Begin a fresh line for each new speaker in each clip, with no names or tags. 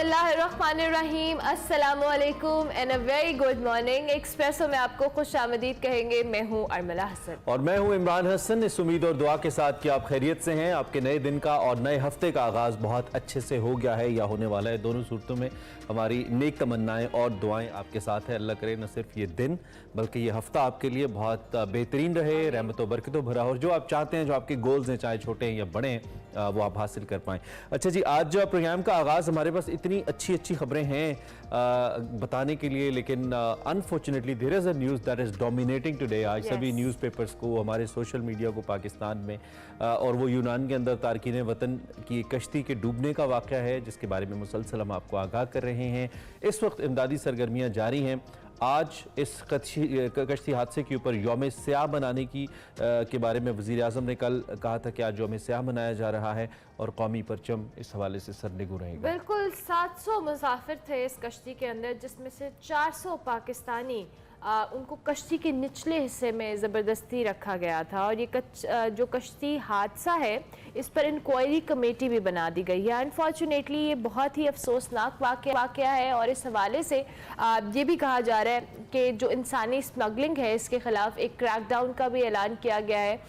बिस्मिल्लाहिर्रहमानिर्रहीम, अस्सलामुअलैकुम and a very good morning. Espresso में आपको खुशामदीद कहेंगे। मैं हूँ अरमला हसन
और मैं हूँ इमरान हसन। इस उम्मीद और दुआ के साथ कि आप खैरियत से हैं। आपके नए दिन का और नए हफ्ते का आगाज़ बहुत अच्छे से हो गया है या होने वाला है। दोनों सूरतों में हमारी नेक तमन्नाएं और दुआएं आपके साथ है। अल्लाह करे न सिर्फ ये दिन बल्कि ये हफ्ता आपके लिए बहुत बेहतरीन रहे, रहमत व बरकतों भरा हो और जो आप चाहते हैं, जो आपके गोल्स हैं, चाहे छोटे हैं या बड़े हैं, वो आप हासिल कर पाएँ। अच्छा जी, आज जो प्रोग्राम का आगाज़ हमारे पास इतनी अच्छी खबरें हैं बताने के लिए, लेकिन unfortunately there is a news that is dominating today. आज सभी न्यूज़पेपर्स को, हमारे सोशल मीडिया को पाकिस्तान में, और वो यूनान के अंदर तारकीन वतन की कश्ती के डूबने का वाक़या है जिसके बारे में मुसलसल हम आपको आगाह कर रहे हैं। इस वक्त इमदादी सरगर्मियाँ जारी हैं। आज इस कश्ती हादसे के ऊपर यौम स्याह मनाने के बारे में वज़ीर आज़म ने कल कहा था कि आज यौम स्याह मनाया जा रहा है और कौमी परचम इस हवाले से सरनिगू रहेगा।
बिल्कुल 700 मुसाफिर थे इस कश्ती के अंदर, जिसमें से 400 पाकिस्तानी उनको कश्ती के निचले हिस्से में ज़बरदस्ती रखा गया था। और ये जो कश्ती हादसा है, इस पर इंक्वायरी कमेटी भी बना दी गई है। अनफॉर्चुनेटली ये बहुत ही अफसोसनाक वाक़या है और इस हवाले से ये भी कहा जा रहा है कि जो इंसानी स्मगलिंग है, इसके ख़िलाफ़ एक क्रैकडाउन का भी ऐलान किया गया है।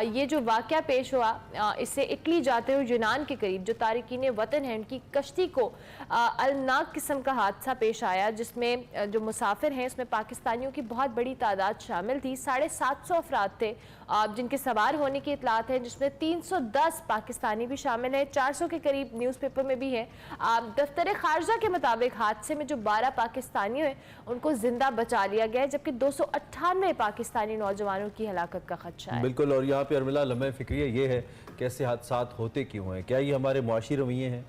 ये जो वाक़या पेश हुआ, इससे इटली जाते हुए यूनान के करीब जो तारकीन वतन हैं, उनकी कश्ती को अलनाक किस्म का हादसा पेश आया, जिसमें जो मुसाफिर हैं इसमें पाकिस्तानियों की बहुत बड़ी तादाद शामिल थी। 750 अफराद थे जिनके सवार होने की इतलात है, जिसमें 310 पाकिस्तानी भी शामिल हैं। 400 के करीब न्यूज़पेपर में भी है। दफ्तर खारजा के मुताबिक हादसे में जो 12 पाकिस्तानी हैं उनको जिंदा बचा लिया गया है, जबकि 298 पाकिस्तानी नौजवानों की हलाकत का खदशा है।
बिल्कुल। और यहाँ पे अरमिला लम्हे फिक्रिया ये है कि ऐसे हादसात होते क्यों हैं? क्या ये हमारे मुआशी रवैये हैं,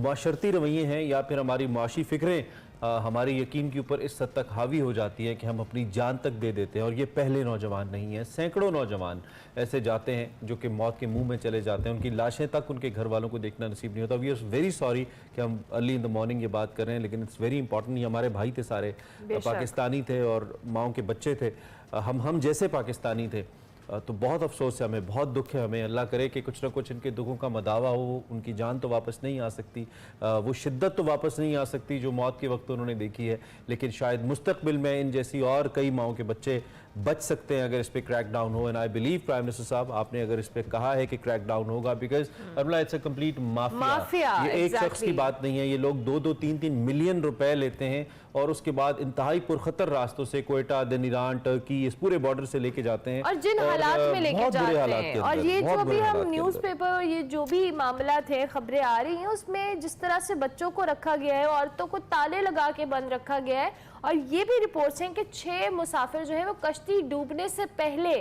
माशरती रवैये हैं, या फिर हमारी मुआशी फ़िक्रें हमारे यकीन के ऊपर इस हद तक हावी हो जाती है कि हम अपनी जान तक दे देते हैं? और ये पहले नौजवान नहीं हैं, सैकड़ों नौजवान ऐसे जाते हैं जो कि मौत के मुंह में चले जाते हैं। उनकी लाशें तक उनके घर वालों को देखना नसीब नहीं होता। वी आर वेरी सॉरी कि हम अर्ली इन द मॉर्निंग ये बात कर रहे हैं, लेकिन इट्स वेरी इंपॉर्टेंट। ये हमारे भाई थे, सारे पाकिस्तानी थे और माओं के बच्चे थे, हम जैसे पाकिस्तानी थे। तो बहुत अफसोस है हमें, बहुत दुख है हमें। अल्लाह करे कि कुछ ना कुछ इनके दुखों का मदावा हो। उनकी जान तो वापस नहीं आ सकती, वो शिद्दत तो वापस नहीं आ सकती जो मौत के वक्त उन्होंने देखी है, लेकिन शायद मुस्तकबिल में इन जैसी और कई माओं के बच्चे बच सकते हैं अगर इस पर क्रैक डाउन हो। And I believe prime minister साहब, आपने अगर इस पर कहा है कि क्रैक डाउन होगा, बिकॉज अरमला इट्स अ कंप्लीट माफिया। ये एक शख्स की बात नहीं है। ये लोग 2-3 मिलियन रुपए लेते हैं और उसके बाद इंतहाई पुरखतर रास्तों से कोयटा, देन ईरान, टर्की, इस पूरे बॉर्डर से लेके जाते हैं
और जिन हालात में लेके जाते हैं। और ये जो भी हम न्यूज़पेपर और ये जो भी मामला थे, खबरें आ रही हैं, उसमें जिस तरह से बच्चों को रखा गया है, औरतों को ताले लगा के बंद रखा गया है। और ये भी रिपोर्ट्स हैं कि 6 मुसाफिर जो है वो कश्ती डूबने से पहले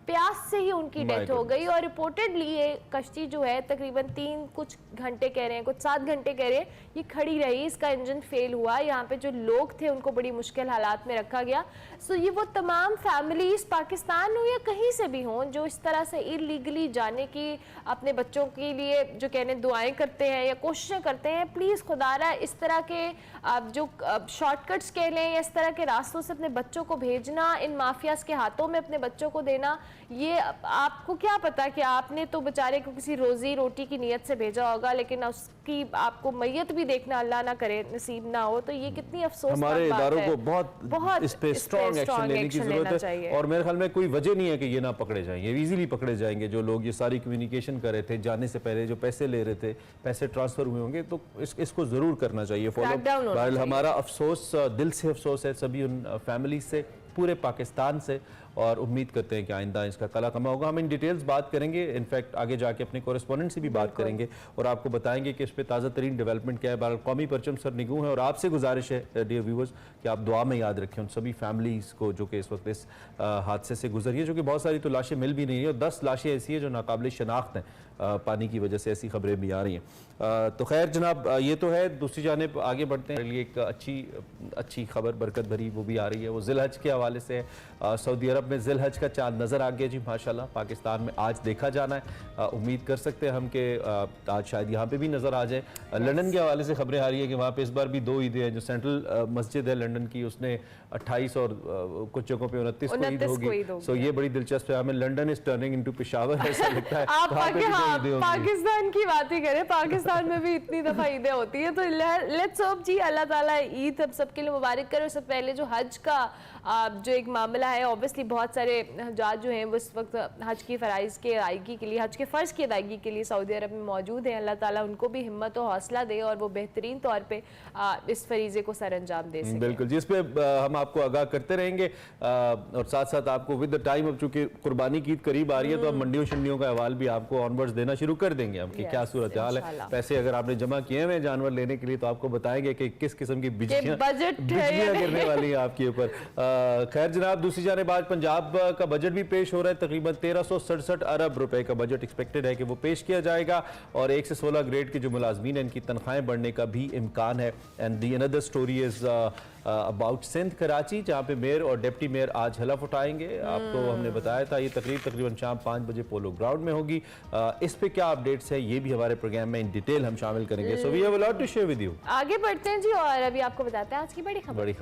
प्यास से ही उनकी डेथ हो गई। और रिपोर्टेडली ये कश्ती जो है तकरीबन 3 कुछ घंटे कह रहे हैं, कुछ 7 घंटे कह रहे हैं, ये खड़ी रही। इसका इंजन फेल हुआ। यहाँ पे जो लोग थे उनको बड़ी मुश्किल हालात में रखा गया। सो ये वो तमाम फैमिलीज, पाकिस्तान हो या कहीं से भी हों, जो इस तरह से इलीगली जाने की अपने बच्चों के लिए जो कहने दुआएं करते हैं या कोशिशें करते हैं, प्लीज़ खुदारा इस तरह के जो शॉर्टकट्स कह लें या इस तरह के रास्तों से अपने बच्चों को भेजना, इन माफियाज के हाथों में अपने बच्चों को देना, ये आपको क्या पता कि आपने तो बेचारे को किसी रोजी रोटी की नीयत से भेजा होगा, लेकिन उसकी आपको मैयत भी देखना अल्लाह ना करे नसीब ना हो। तो ये कितनी अफसोसनाक बात है।
हमारे इदारों को बहुत इस पे स्ट्रॉन्ग एक्शन लेने की जरूरत है। और मेरे ख्याल में कोई वजह नहीं है कि ये ना पकड़े जाएंगे, इजीली पकड़े जाएंगे जो लोग ये सारी कम्युनिकेशन कर रहे थे जाने से पहले, जो पैसे ले रहे थे, पैसे ट्रांसफर हुए होंगे, तो इसको जरूर करना चाहिए फॉलो। हमारा अफसोस, दिल से अफसोस है सभी उन फैमिली से, पूरे पाकिस्तान से, और उम्मीद करते हैं कि आइंदा इसका कला कमा होगा। हम इन डिटेल्स बात करेंगे, इनफैक्ट आगे जाके अपने कॉरेस्पॉन्डेंट से भी बात करेंगे और आपको बताएंगे कि इस पर ताज़ा तरीन डेवलपमेंट क्या है। बहरहाल कौमी परचम सरनिगू है और आपसे गुजारिश है डियर व्यूवर्स कि आप दुआ में याद रखें उन सभी फैमिलीज़ को जो कि इस वक्त इस हादसे से गुजरी है, जो कि बहुत सारी तो लाशें मिल भी नहीं है और 10 लाशें ऐसी हैं जो नाकाबिल शनाख्त हैं, पानी की वजह से ऐसी खबरें भी आ रही हैं। तो खैर जनाब, ये तो है। दूसरी जानिब आगे बढ़ते हैं। एक अच्छी खबर बरकत भरी वो भी आ रही है, वो ज़िलहज के हवाले से। सऊदी अरब अरब में ज़िल-हज का चांद नज़र आ गया जी माशाल्लाह। पाकिस्तान में आज देखा जाना है, उम्मीद कर सकते हैं हम कि आज शायद यहाँ पे भी नज़र आ जाए। लंदन के हवाले से खबरें आ रही है कि वहाँ पे इस बार भी 2 ईदें हैं। जो सेंट्रल मस्जिद है लंदन की, उसने 28 और कुछ जगहों पे 29 को ईद होगी। सो ये बड़ी दिलचस्प है। हमें London is turning into Peshawar ऐसा लगता है।
आप पाकिस्तान की बात ही करें, पाकिस्तान में भी इतनी दफा ईदें होती है। तो लेट्स होप जी अल्लाह ताला ईद हम सबके लिए मुबारक करे। उससे पहले जो हज का जो एक मामला है, ऑब्वियसली बहुत सारे हजाज जो हैं वो इस वक्त हज की फ़राइज़ की अदायगी के लिए, हज के फ़र्ज़ की अदायगी के लिए सऊदी अरब में मौजूद हैं। अल्लाह ताला उनको भी हिम्मत और हौसला दे और वो बेहतरीन तौर पे इस फरीज़े को सर अंजाम दे सकें।
बिल्कुल, जिस पे हम आपको आगाह करते रहेंगे और साथ साथ आपको विद द टाइम, अब चूंकि कुर्बानी की ईद करीब आ रही है तो अब मंडियों शंडियों का अहवाल भी आपको ऑनवर्ड्स देना शुरू कर देंगे हम कि क्या सूरत हाल है। पैसे अगर आपने जमा किए हुए जानवर लेने के लिए तो आपको बताएंगे कि किस किस्म की बिजलियां गिरने वाली है आपके ऊपर। खैर जनाब, दूसरी जानिब आज पंजाब का बजट भी पेश हो रहा है। तकरीबन 1367 अरब रुपए का बजट एक्सपेक्टेड है कि वो पेश किया जाएगा और 1 से 16 ग्रेड के जो मुलाजमीन हैं इनकी तनख्वाहें बढ़ने का भी इम्कान है। And the another story is about Sindh Karachi, जहाँ पे मेयर और डिप्टी मेयर आज हलफ उठाएंगे। आपको हमने बताया था ये तकरीबन शाम 5 बजे पोलो ग्राउंड में होगी। इस पे क्या अपडेट्स है ये भी हमारे प्रोग्राम में इन डिटेल हम शामिल करेंगे। So we have a lot to share with you.
आगे बढ़ते हैं जी और अभी आपको बताते हैं आज की बड़ी खबर।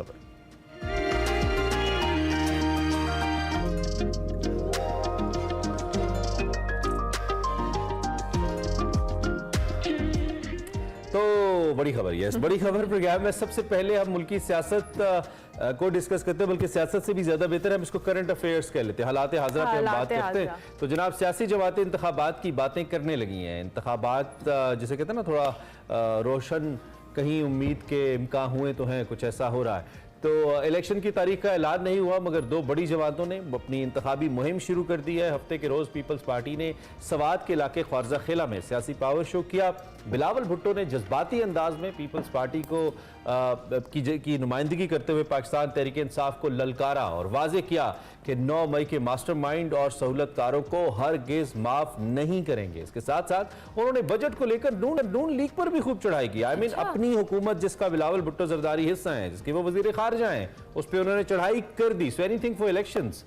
तो बड़ी खबर, यस बड़ी खबर प्रोग्राम में सबसे पहले हम मुल्की सियासत को डिस्कस करते हैं, बल्कि सियासत से भी ज्यादा बेहतर है हम इसको करंट अफेयर्स कह लेते हैं, हालात हाज़िरा पे हम बात करते हैं। तो जनाब, सियासी जमातें इंतखाबात की बातें करने लगी हैं। इंतखाबात जिसे कहते हैं ना, थोड़ा रोशन कहीं उम्मीद के इम्कान हुए तो हैं, कुछ ऐसा हो रहा है। तो इलेक्शन की तारीख का ऐलान नहीं हुआ मगर 2 बड़ी जमातों ने अपनी इंतखाबी मुहिम शुरू कर दी है। हफ्ते के रोज़ पीपल्स पार्टी ने सवात के इलाके ख्वारजा खेला में सियासी पावर शो किया। बिलावल भुट्टो ने जज्बाती अंदाज में पीपल्स पार्टी को की नुमाइंदगी करते हुए पाकिस्तान तहरीक इंसाफ को ललकारा और वाजे किया कि 9 मई के मास्टरमाइंड और सहूलतकारों को हरगिज माफ नहीं करेंगे। इसके साथ साथ उन्होंने बजट को लेकर नून लीग पर भी खूब चढ़ाई की। आई मीन अपनी हुकूमत जिसका बिलावल भुट्टो जरदारी हिस्सा है, जिसके वो वजीर खारजा हैं, उस पर उन्होंने चढ़ाई कर दी। So anything for elections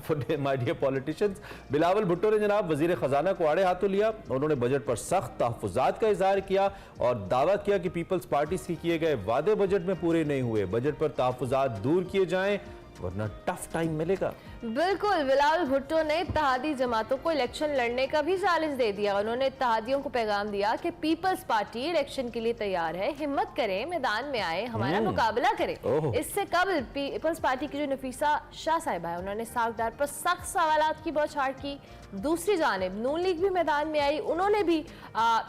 for my dear politicians. Bilawal Bhutto ने जनाब वजीर खजाना को आड़े हाथों लिया। उन्होंने बजट पर सख्त तहफ़्फ़ुज़ात का इज़हार किया और दावा किया कि पीपल्स पार्टी से किए गए वादे बजट में पूरे नहीं हुए। बजट पर तहफ़्फ़ुज़ात दूर किए जाएं वरना टफ टाइम मिलेगा।
बिल्कुल, बिलावल भुट्टो ने इत्तेहादी जमातों को इलेक्शन लड़ने का भी चैलेंज दे दिया। उन्होंने इत्तेहादियों को पैगाम दिया कि पीपल्स पार्टी इलेक्शन के लिए तैयार है, हिम्मत करें, मैदान में आए, हमारा मुकाबला करें। इससे कबल पीपल्स पार्टी की जो नफीसा शाह साहिबा है, उन्होंने सागदार पर सख्त सवालात की बौछार की। दूसरी जानिब नून लीग भी मैदान में आई। उन्होंने भी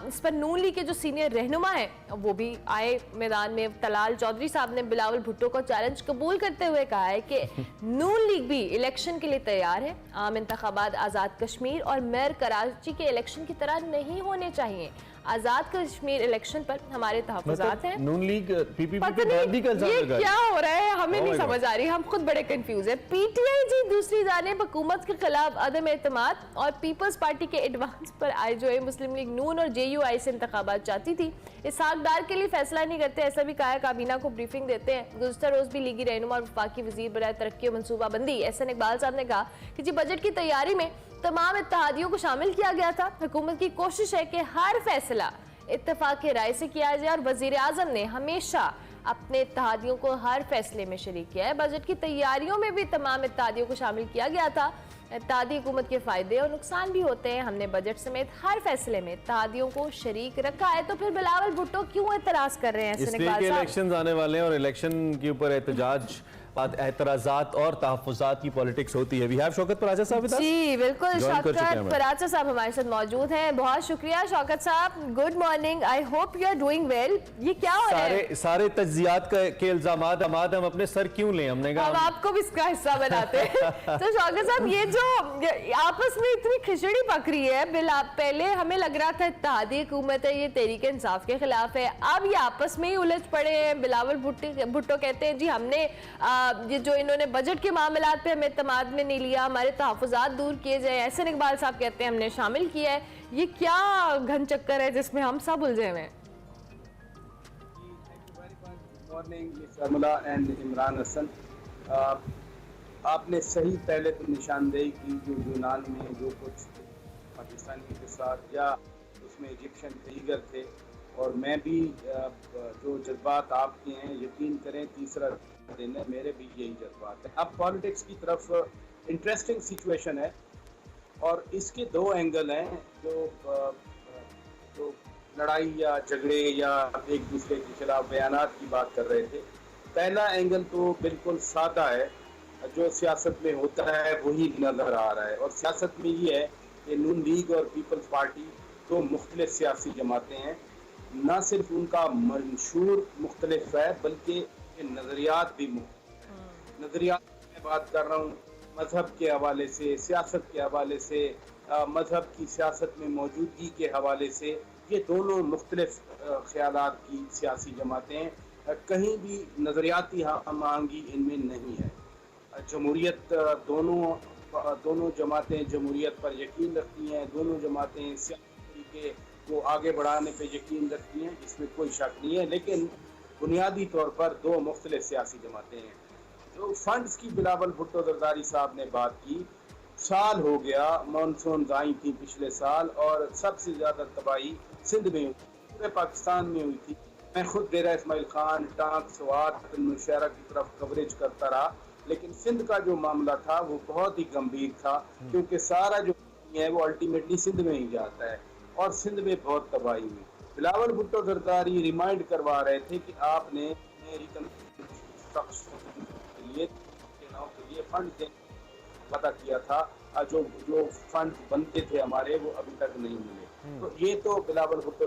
इस पर नून लीग के जो सीनियर रहनुमा है वो भी आए मैदान में। तलाल चौधरी साहब ने बिलावल भुट्टो को चैलेंज कबूल करते हुए कहा है कि नून लीग भी इलेक्शन के लिए तैयार है। आम इंतखाबात आज़ाद कश्मीर और मेयर कराची के इलेक्शन की तरह नहीं होने चाहिए। आजाद कश्मीर इलेक्शन पर हमारे तहफ़्फ़ुज़ात हैं।
नून लीग पीपीपी
पे भी ये क्या हो रहा है, हमें नहीं समझ आ रही, हम खुद बड़े कंफ्यूज है। पीटीआई जी दूसरी जानिब हुकूमत के खिलाफ अदम एतमाद और पीपल्स पार्टी के एडवांस पर आई जो है मुस्लिम लीग नून और JUI से इंतखाबात चाहती थी। इस हकदार के लिए फैसला नहीं करते, ऐसा भी कहा है। काबीना को ब्रीफिंग देते हैं। गुज़श्ता रोज भी लीगी रहनुमा और वफाकी वजीर बराए तरक्की और मनसूबाबंदी एहसन इकबाल साहब ने कहा कि जी बजट की तैयारी में तमाम इत्तेहादियों को शामिल किया गया था। हुकूमत की कोशिश है कि हर फैसला इत्तेफाक की राय से किया जाए और वजीर आजम ने हमेशा अपने इत्तेहादियों को हर फैसले में शरीक किया है। बजट की तैयारियों में भी तमाम इत्तेहादियों को शामिल किया गया था। इत्तेहादी हुकूमत के फायदे और नुकसान भी होते हैं। हमने बजट समेत हर फैसले में इत्तेहादियों को शरीक रखा है। तो फिर बिलावल भुट्टो क्यों एतराज कर रहे हैं?
इलेक्शन आने वाले हैं और इलेक्शन के ऊपर एहतजाज एतराज़ात और तहफ़्फ़ुज़ात की पॉलिटिक्स होती है। वी हैव शौकत पराचा साहब
जी बिल्कुल, शौकत पराचा साहब हमारे साथ मौजूद हैं। बहुत शुक्रिया शौकत साहब, good morning, I hope you are doing well. ये क्या हो रहा है?
सारे तज्जियात के इल्ज़ामात हम अपने सर क्यों लें? हमने कहा
हम आपको भी इसका हिस्सा बनाते हैं। तो शौकत साहब, ये जो आपस में इतनी खिचड़ी पक रही है, पहले हमें लग रहा था इत्तेहादी हुकूमत है, ये तहरीक इंसाफ के खिलाफ है, अब ये आपस में ही उलझ पड़े हैं। बिलावल भुट्टो कहते हैं जी हमने ये जो इन्होंने बजट के मामलात पे हमें इत्तेमाद में नहीं लिया, हमारे तहफ़्फ़ुज़ात दूर किए जाए। एहसन इकबाल साहब कहते हैं हमने शामिल किया है। ये क्या घन चक्कर है जिसमें हम सब उलझे हुए हैं?
Morning miss Sharmila and Imran Hasan. आपने सही पहले तो निशानदेही की, जो यूनान में जो कुछ पाकिस्तानियों के साथ या उसमें इजिप्शियन दीगर थे, और मैं भी जो जज्बात आपके हैं यकीन करें तीसरा दिन है, मेरे भी यही जज्बात है। अब पॉलिटिक्स की तरफ इंटरेस्टिंग सिचुएशन है और इसके दो एंगल हैं जो लड़ाई या झगड़े या एक दूसरे के खिलाफ बयानात की बात कर रहे थे। पहला एंगल तो बिल्कुल सादा है, जो सियासत में होता है वही नज़र आ रहा है, और सियासत में ये है कि नून लीग और पीपल्स पार्टी दो मुख्तलिफ सियासी जमातें हैं। ना सिर्फ उनका मंशूर मुख्तलिफ है बल्कि नज़रियात भी मुख्तलिफ हैं। नज़रियात में बात कर रहा हूँ मजहब के हवाले से, सियासत के हवाले से, मजहब की सियासत में मौजूदगी के हवाले से, ये दोनों मुख्तलिफ ख्यालात की सियासी जमातें हैं। कहीं भी नज़रियाती हम आहंगी इनमें नहीं है। जमहूरियत दोनों जमातें जमहूरियत पर यकीन रखती हैं, दोनों जमातें सियासी तरीके को आगे बढ़ाने पे यकीन रखती हैं, इसमें कोई शक नहीं है, लेकिन बुनियादी तौर पर दो मुख्तलिफ सियासी जमातें हैं। जो फंड्स की बिलावल भुट्टो जरदारी साहब ने बात की, साल हो गया, मानसून आई थी पिछले साल और सबसे ज़्यादा तबाही सिंध में हुई, पूरे पाकिस्तान में हुई थी। मैं खुद डेरा इस्माइल खान, टांक, स्वात, नौशहरा की तरफ कवरेज करता रहा, लेकिन सिंध का जो मामला था वो बहुत ही गंभीर था, क्योंकि सारा जो है वो अल्टीमेटली सिंध में ही जाता है और सिंध में बहुत तबाही हुई। बिलावल भुट्टो जरदारी रिमाइंड करवा रहे थे कि आपने के लिए फंड पता किया था, जो फंड बनते थे हमारे वो अभी तक नहीं मिले। तो ये तो बिलावल भुट्टो।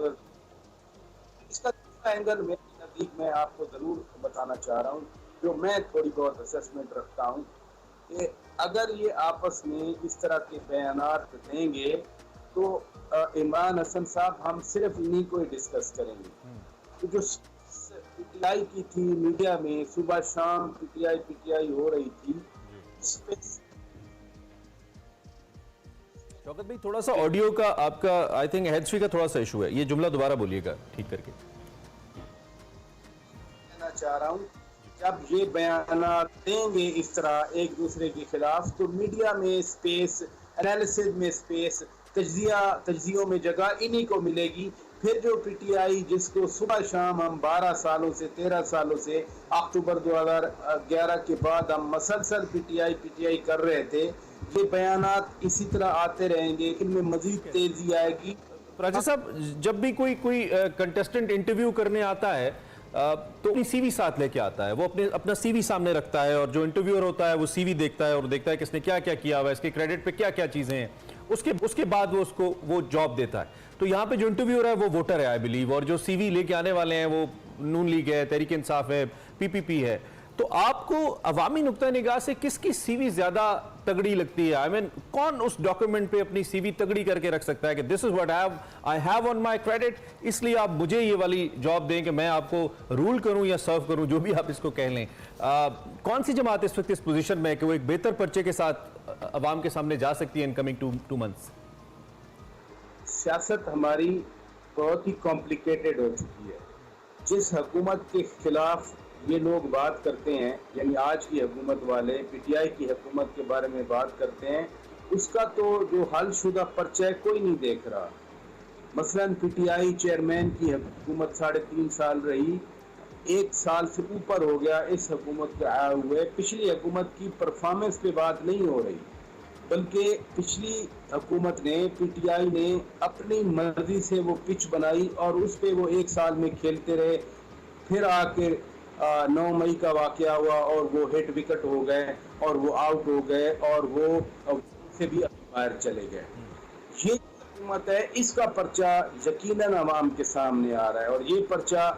इसका एंगल मेरे नजदीक में आपको जरूर बताना चाह रहा हूँ, जो मैं थोड़ी बहुत असेसमेंट रखता हूँ कि अगर ये आपस में इस तरह के बयानात देंगे तो इमरान हसन साहब हम सिर्फ इन्हीं को ही डिस्कस करेंगे। तो जो पीटीआई की थी मीडिया में सुबह शाम पीटीआई हो रही थी,
शौकत भाई थोड़ा सा ऑडियो का आपका आई थिंक हेड फ्री का थोड़ा सा इशू है, ये जुमला दोबारा बोलिएगा ठीक करके।
कहना चाह रहा हूँ जब ये बयान देंगे इस तरह एक दूसरे के खिलाफ, तो मीडिया में स्पेस, एनालिसिस में स्पेस, तज्जियों में जगह इन्हीं को मिलेगी। फिर जो पीटीआई जिसको सुबह शाम हम 12 सालों से 13 सालों से अक्टूबर 2011 के बाद हम मसलसल पीटीआई कर रहे थे, ये बयानात इसी तरह आते रहेंगे, इनमें मजीद तेजी आएगी।
राजा साहब, जब भी कोई कंटेस्टेंट इंटरव्यू करने आता है तो अपनी सीवी साथ लेके आता है, वो अपना सीवी सामने रखता है और जो इंटरव्यूअर होता है वो सीवी देखता है और देखता है कि इसने क्या क्या किया हुआ है, इसके क्रेडिट पे क्या क्या चीजें हैं, उसके बाद वो उसको वो जॉब देता है। तो यहाँ पे जो इंटरव्यूअर है वो वोटर है आई बिलीव, और जो सीवी लेके आने वाले हैं वो नून लीग है, तहरीक इंसाफ है, पीपीपी है। तो आपको अवामी नुक्ता निगाह से किसकी सीवी ज्यादा तगड़ी लगती है? आई मीन कौन उस डॉक्यूमेंट पे अपनी सीवी तगड़ी करके रख सकता है कि this is what I have on my credit, इसलिए आप मुझे ये वाली जॉब दें कि मैं आपको रूल करूं या सर्व करूं, जो भी आप इसको कह लें। कौन सी जमात इस वक्त इस पोजीशन में है कि वो एक बेहतर पर्चे के साथ अवाम के सामने जा सकती है इन कमिंग 2 मंथ्स?
सियासत हमारी बहुत ही कॉम्प्लिकेटेड हो चुकी है। जिस हुकूमत के खिलाफ ये लोग बात करते हैं, यानी आज की हुकूमत वाले पीटीआई की हुकूमत के बारे में बात करते हैं, उसका तो जो हलशुदा पर्चा है कोई नहीं देख रहा। मसलन पीटीआई चेयरमैन की हुकूमत 3.5 साल रही, 1 साल से ऊपर हो गया इस हुकूमत के आए हुए। पिछली हुकूमत की परफॉर्मेंस पे बात नहीं हो रही, बल्कि पिछली हुकूमत ने, पीटीआई ने अपनी मर्जी से वो पिच बनाई और उस पर वो 1 साल में खेलते रहे। फिर आके 9 मई का वाकया हुआ और वो हिट विकेट हो गए और वो आउट हो गए और वो से भी बाहर चले गए। ये हुकूमत है, इसका पर्चा यकीनन अवाम के सामने आ रहा है और ये पर्चा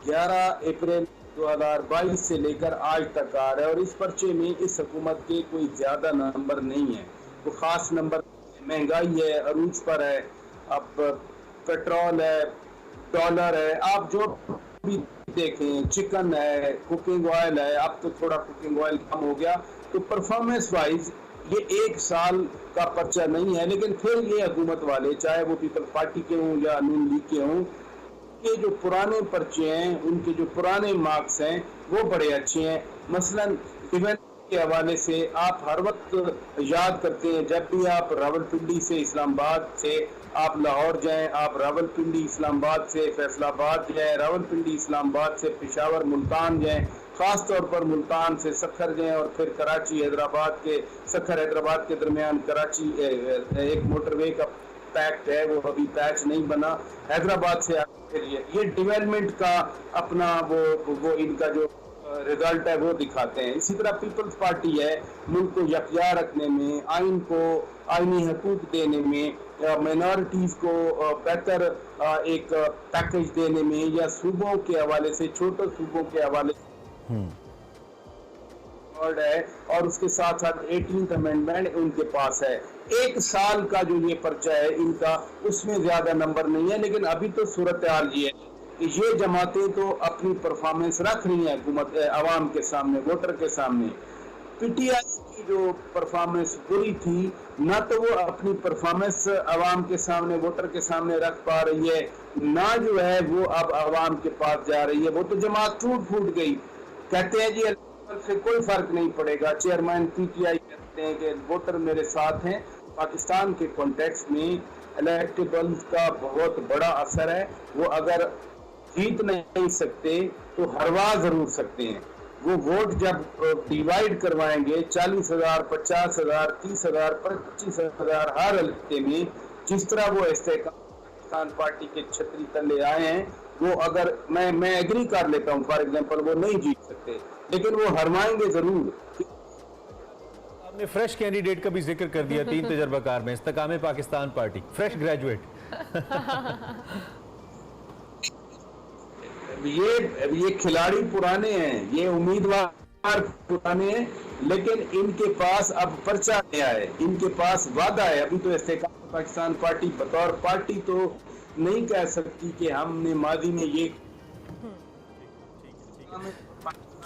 11 अप्रैल 2022 से लेकर आज तक आ रहा है और इस पर्चे में इस हुकूमत के कोई ज्यादा नंबर नहीं है, वो खास नंबर। महंगाई है, अरूज पर है, अब पेट्रोल है, डॉलर है, आप जो भी देखें, चिकन है, कुकिंग ऑयल है, अब तो थोड़ा कुकिंग ऑयल कम हो गया। तो परफॉर्मेंस वाइज ये 1 साल का पर्चा नहीं है, लेकिन फिर ये हुकूमत वाले, चाहे वो पीपल्स पार्टी के हों या नून लीग के हों, के जो पुराने पर्चे हैं, उनके जो पुराने मार्क्स हैं वो बड़े अच्छे हैं। मसलन के हवाले से आप हर वक्त याद करते हैं, जब भी आप रावलपिंडी से इस्लामाबाद से आप लाहौर जाएं, आप रावलपिंडी इस्लामाबाद से फैसलाबाद जाएं, रावलपिंडी इस्लामाबाद से पेशावर मुल्तान जाएं, खास तौर पर मुल्तान से सखर जाएं और फिर कराची हैदराबाद के सखर हैदराबाद के दरमियान कराची एक मोटरवे का पैक्ट है, वो अभी पैच नहीं बना, हैदराबाद से आगे ये डेवलपमेंट का अपना वो इनका जो रिजल्ट है वो दिखाते हैं। इसी तरह पीपल्स पार्टी है, मुल्क को यकजा रखने में, आइन को आइनी हकूक देने में, माइनॉरिटीज को बेहतर एक पैकेज देने में, या सूबों के हवाले से, छोटे सूबों के हवाले से है, और उसके साथ साथ 18th अमेंडमेंट उनके पास है। एक साल का जो ये पर्चा है इनका, उसमें ज्यादा नंबर नहीं है, लेकिन अभी तो सूरत हाल ये है कि ये जमातें तो अपनी परफॉर्मेंस रख रही हैं हुकूमत आवाम के सामने, वोटर के सामने। पीटीआई की जो परफॉर्मेंस बुरी थी, ना तो वो अपनी परफॉर्मेंस आवाम के सामने, वोटर के सामने रख पा रही है, ना जो है वो अब आवाम के पास जा रही है। वो तो जमात टूट फूट गई। कहते हैं जी से कोई फर्क नहीं पड़ेगा, चेयरमैन पीटीआई कहते हैं कि वोटर मेरे साथ हैं। पाकिस्तान के कॉन्टेक्स्ट में इलेक्टेबल्स का बहुत बड़ा असर है। वो अगर जीत नहीं सकते तो हरवा जरूर सकते हैं। वो वोट जब डिवाइड करवाएंगे 40,000, 50,000, 30,000, 25,000 हर हल्के में, जिस तरह वो इस्तेकाम पाकिस्तान पार्टी के छतरी तले आए हैं, वो अगर मैं एग्री कर लेता हूँ, फॉर एग्जांपल वो नहीं जीत सकते, लेकिन वो हरवाएंगे जरूर।
आपने फ्रेश कैंडिडेट का भी जिक्र कर दिया, 3 तजर्बाकार में इस्तेकाम पाकिस्तान पार्टी, फ्रेश ग्रेजुएट।
ये खिलाड़ी पुराने हैं, ये उम्मीदवार पुराने हैं, लेकिन इनके पास अब पर्चा नया है, इनके पास वादा है। अभी तो इस्तेकाम पाकिस्तान पार्टी बतौर पार्टी तो नहीं कह सकती कि हमने माजी में ये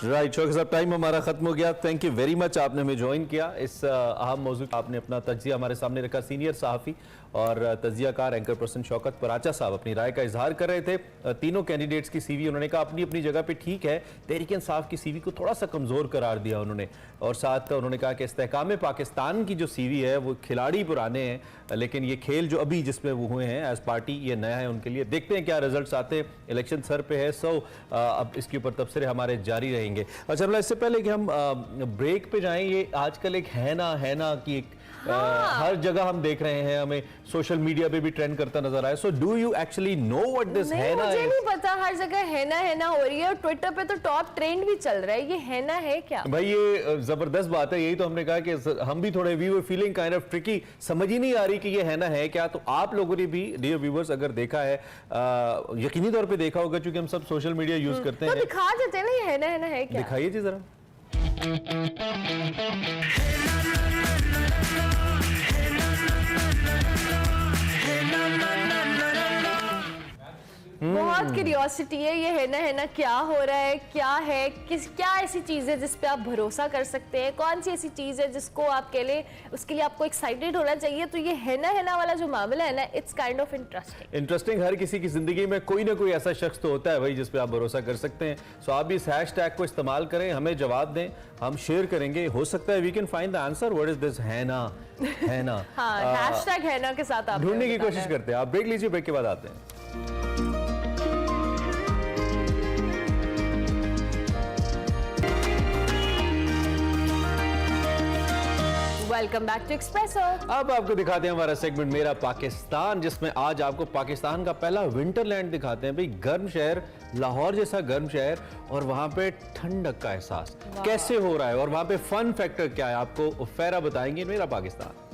राइट। शौकत साहब, टाइम हमारा खत्म हो गया। थैंक यू वेरी मच, आपने हमें ज्वाइन किया। इस अहम मौजू आपने अपना तज्जिया हमारे सामने रखा। सीनियर सहाफ़ी और तज्जियाकार एंकर पर्सन शौकत पराचा साहब अपनी राय का इजहार कर रहे थे। तीनों कैंडिडेट्स की सीवी उन्होंने कहा अपनी अपनी जगह पे ठीक है। तहरीक इंसाफ की सीवी को थोड़ा सा कमज़ोर करार दिया उन्होंने, और साथ उन्होंने कहा कि इस्तेहकाम पाकिस्तान की जो सीवी है वो खिलाड़ी पुराने हैं, लेकिन ये खेल जो अभी जिसमें वो हुए हैं एज पार्टी, ये नया है उनके लिए। देखते हैं क्या रिजल्ट आते हैं। इलेक्शन सर पे है, सो अब इसके ऊपर तबसरे हमारे जारी रहेंगे। अच्छा, इससे पहले कि हम ब्रेक पे जाएं, ये आजकल एक है ना की एक हर जगह हम देख रहे हैं, हमें सोशल मीडिया पे भी ट्रेंड करता नजर आया। So do you actually know what this है ना?
मुझे नहीं पता, हर जगह है ना हो रही है, और ट्विटर पे तो टॉप ट्रेंड भी चल रहा है। ये है क्या
भाई? ये जबरदस्त बात है। यही तो हमने कहा कि हम भी थोड़े we were feeling kind of tricky, समझ ही नहीं आ रही कि ये है क्या। तो आप लोगों ने भी डियर व्यूअर्स अगर देखा है, यकीनी तौर पे देखा होगा, क्योंकि हम सब सोशल मीडिया यूज करते हैं,
तो दिखा देते हैं ना ये है क्या।
दिखाइए जी जरा।
बहुत क्यूरियोसिटी है, ये है ना क्या हो रहा है, क्या ऐसी चीज है जिस पे आप भरोसा कर सकते हैं, कौन सी ऐसी चीज है जिसको आपके लिए, उसके लिए आपको एक्साइटेड होना चाहिए। तो ये है ना वाला जो मामला है ना, इट्स काइंड ऑफ इंटरेस्टिंग।
हर किसी की जिंदगी में कोई ना कोई ऐसा शख्स तो होता है भाई जिस पे आप भरोसा कर सकते हैं। सो आप भी इस हैशटैग को इस्तेमाल करें, हमें जवाब दें, हम शेयर करेंगे। हो सकता है we can find the answer. What is this है ना
हाँ, हैशटैग है ना के साथ आप
ढूंढने की कोशिश करते हैं। आप ब्रेक लीजिए, ब्रेक के बाद आते हैं।
Welcome back to Expresso.
अब आपको दिखाते हैं हमारा सेगमेंट मेरा पाकिस्तान, जिसमें आज आपको पाकिस्तान का पहला विंटरलैंड दिखाते हैं। भाई, गर्म शहर, लाहौर जैसा गर्म शहर, और वहां पे ठंडक का एहसास कैसे हो रहा है, और वहां पे फन फैक्टर क्या है, आपको फैरा बताएंगे। मेरा पाकिस्तान।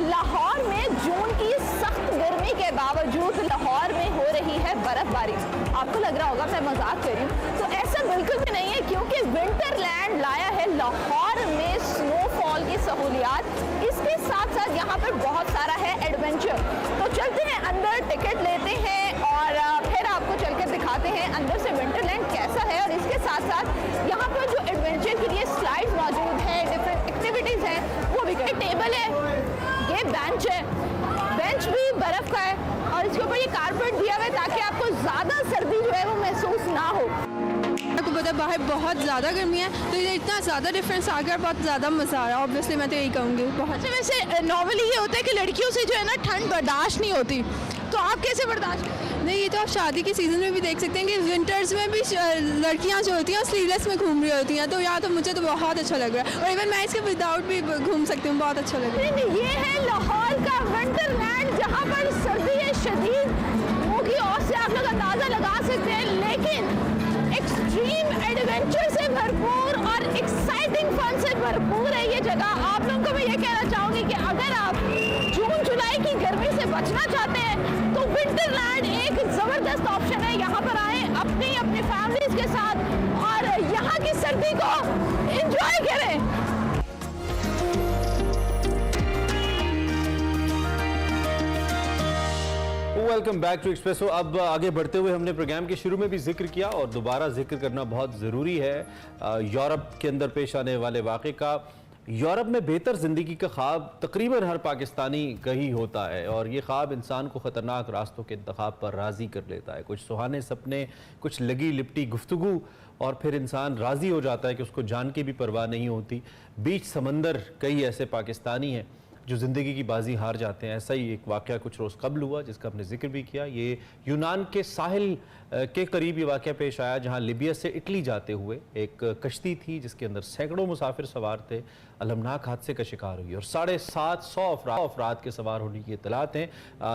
लाहौर में जून की सख्त गर्मी के बावजूद लाहौर में हो रही है बर्फबारी। आपको लग रहा होगा मैं मजाक कर रही हूँ, तो ऐसा बिल्कुल भी नहीं है, क्योंकि विंटरलैंड लाया है लाहौर में स्नोफॉल की सहूलियात। इसके साथ साथ यहाँ पर बहुत सारा है एडवेंचर। तो चलते हैं अंदर, टिकट लेते हैं और फिर आपको चलकर दिखाते हैं अंदर से विंटरलैंड कैसा है। और इसके साथ साथ यहाँ पर जो एडवेंचर के लिए स्लाइड मौजूद है, डिफरेंट एक्टिविटीज हैं, वो भी। टेबल है, ये बेंच है, बेंच बेंच भी बर्फ का है और इसके ऊपर ये कारपेट दिया हुआ है ताकि आपको ज़्यादा सर्दी जो है वो महसूस ना हो।
आपको पता है बाहर बहुत ज़्यादा गर्मी है, तो ये इतना ज़्यादा डिफरेंस आ गया, बहुत ज़्यादा मज़ा आ रहा है। ऑब्वियसली मैं तो यही कहूँगी बहुत।
अच्छा, वैसे नॉर्मली ये होता है कि लड़कियों से जो है ना ठंड बर्दाश्त नहीं होती, तो आप कैसे बर्दाश्त?
नहीं, ये तो आप शादी के सीज़न में भी देख सकते हैं कि विंटर्स में भी लड़कियां जो होती हैं स्लीवलेस में घूम रही होती हैं, तो यहाँ तो मुझे तो बहुत अच्छा लग रहा है। और इवन मैं इसके विदाउट भी घूम सकती हूँ, बहुत अच्छा लग रहा है।
ये है लाहौर का विंटरलैंड, जहाँ पर सर्दी है शदीद, मुँह की औस से आप लोग अंदाज़ा लगा सकते हैं, लेकिन एक्सट्रीम एडवेंचर से भरपूर और एक्साइटिंग फन से भरपूर है ये जगह। आप लोगों को मैं ये कहना चाहूँगी कि अगर आप जून जुलाई की गर्मी से बचना चाहते हैं तो विंटरलैंड एक ज़बरदस्त ऑप्शन है। यहाँ पर आए अपनी फैमिलीज के साथ और यहाँ की सर्दी को एंजॉय करें।
Welcome back to Expresso. अब आगे बढ़ते हुए हमने प्रोग्राम के शुरू में भी जिक्र किया और दोबारा जिक्र करना बहुत ज़रूरी है यूरोप के अंदर पेश आने वाले वाक़े का। यूरोप में बेहतर ज़िंदगी का ख्वाब तकरीबन हर पाकिस्तानी का ही होता है और ये ख्वाब इंसान को ख़तरनाक रास्तों के इंतखाब पर राज़ी कर लेता है। कुछ सुहाने सपने, कुछ लगी लिपटी गुफ्तगू और फिर इंसान राज़ी हो जाता है कि उसको जान की भी परवाह नहीं होती। बीच समंदर कई ऐसे पाकिस्तानी हैं जो ज़िंदगी की बाजी हार जाते हैं। ऐसा ही एक वाक़या कुछ रोज़ कबल हुआ जिसका हमने जिक्र भी किया। ये यूनान के साहिल के करीब ये वाक़या पेश आया जहाँ लीबिया से इटली जाते हुए एक कश्ती थी जिसके अंदर सैकड़ों मुसाफिर सवार थे, अलमनाक हादसे का शिकार हुई और 750 अफराद के सवार होने की इत्तलात हैं,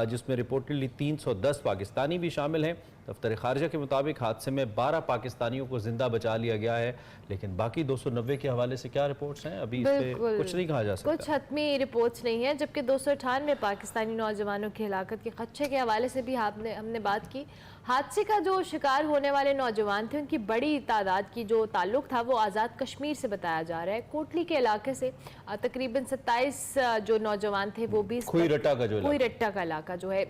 जिसमें रिपोर्टेडली 310 पाकिस्तानी भी शामिल हैं। दफ्तर खारजा के मुताबिक हादसे में 12 पाकिस्तानियों को जिंदा बचा लिया गया है, लेकिन बाकी 290 के हवाले से क्या रिपोर्ट्स हैं अभी इस पे कुछ नहीं कहा जा सकता।
कुछ हतमी रिपोर्ट्स नहीं है, जबकि 298 पाकिस्तानी नौजवानों की हलाकत के खदशे के हवाले से भी हमने बात की। हादसे का जो शिकार होने वाले नौजवान थे उनकी बड़ी तादाद की जो ताल्लुक था वो आज़ाद कश्मीर से बताया जा रहा है। कोटली के इलाके से तकरीबन 27 जो नौजवान थे वो भी
कोई रट्टा
का इलाका जो है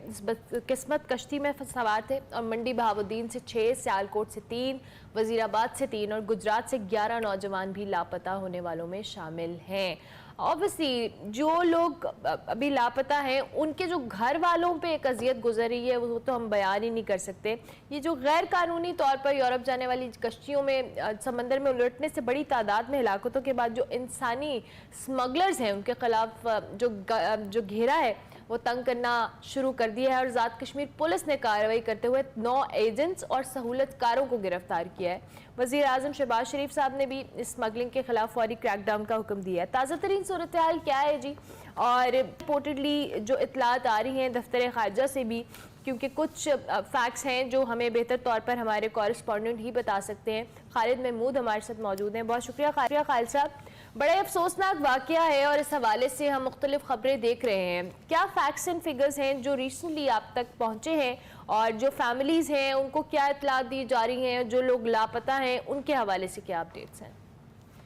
किस्मत कश्ती में सवार थे और मंडी बहाउद्दीन से 6, सियालकोट से 3, वजीराबाद से 3 और गुजरात से 11 नौजवान भी लापता होने वालों में शामिल हैं। ऑब्वियसली जो लोग अभी लापता हैं उनके जो घर वालों पे एक अजियत गुजर रही है वो तो हम बयान ही नहीं कर सकते। ये जो गैर कानूनी तौर पर यूरोप जाने वाली कश्तियों में समंदर में उलटने से बड़ी तादाद में हलाकतों के बाद जो इंसानी स्मगलर्स हैं उनके खिलाफ जो घेरा है वो तंग करना शुरू कर दिया है और आज़ाद कश्मीर पुलिस ने कार्रवाई करते हुए 9 एजेंट्स और सहूलतकारों को गिरफ्तार किया है। वज़ीर आज़म शहबाज शरीफ साहब ने भी इस स्मगलिंग के खिलाफ फौरी क्रैकडाउन का हुक्म दिया है। ताज़ा तरीन सूरत हाल क्या है जी, और रिपोर्टेडली जो इतलात आ रही हैं दफ्तर खारजा से भी, क्योंकि कुछ फैक्ट्स हैं जो हमें बेहतर तौर पर हमारे कॉरेस्पॉन्डेंट ही बता सकते हैं। खालिद महमूद हमारे साथ मौजूद हैं। बहुत शुक्रिया खालिद साहब। बड़ा अफसोसनाक वाक़या है और इस हवाले से हम मुख्तलिफ खबरें देख रहे हैं। क्या फैक्ट्स एंड फिगर्स हैं जो रिसेंटली आप तक पहुँचे हैं और जो फैमिलीज़ हैं उनको क्या इतलात दी जा रही हैं, जो लोग लापता हैं उनके हवाले से क्या अपडेट्स हैं?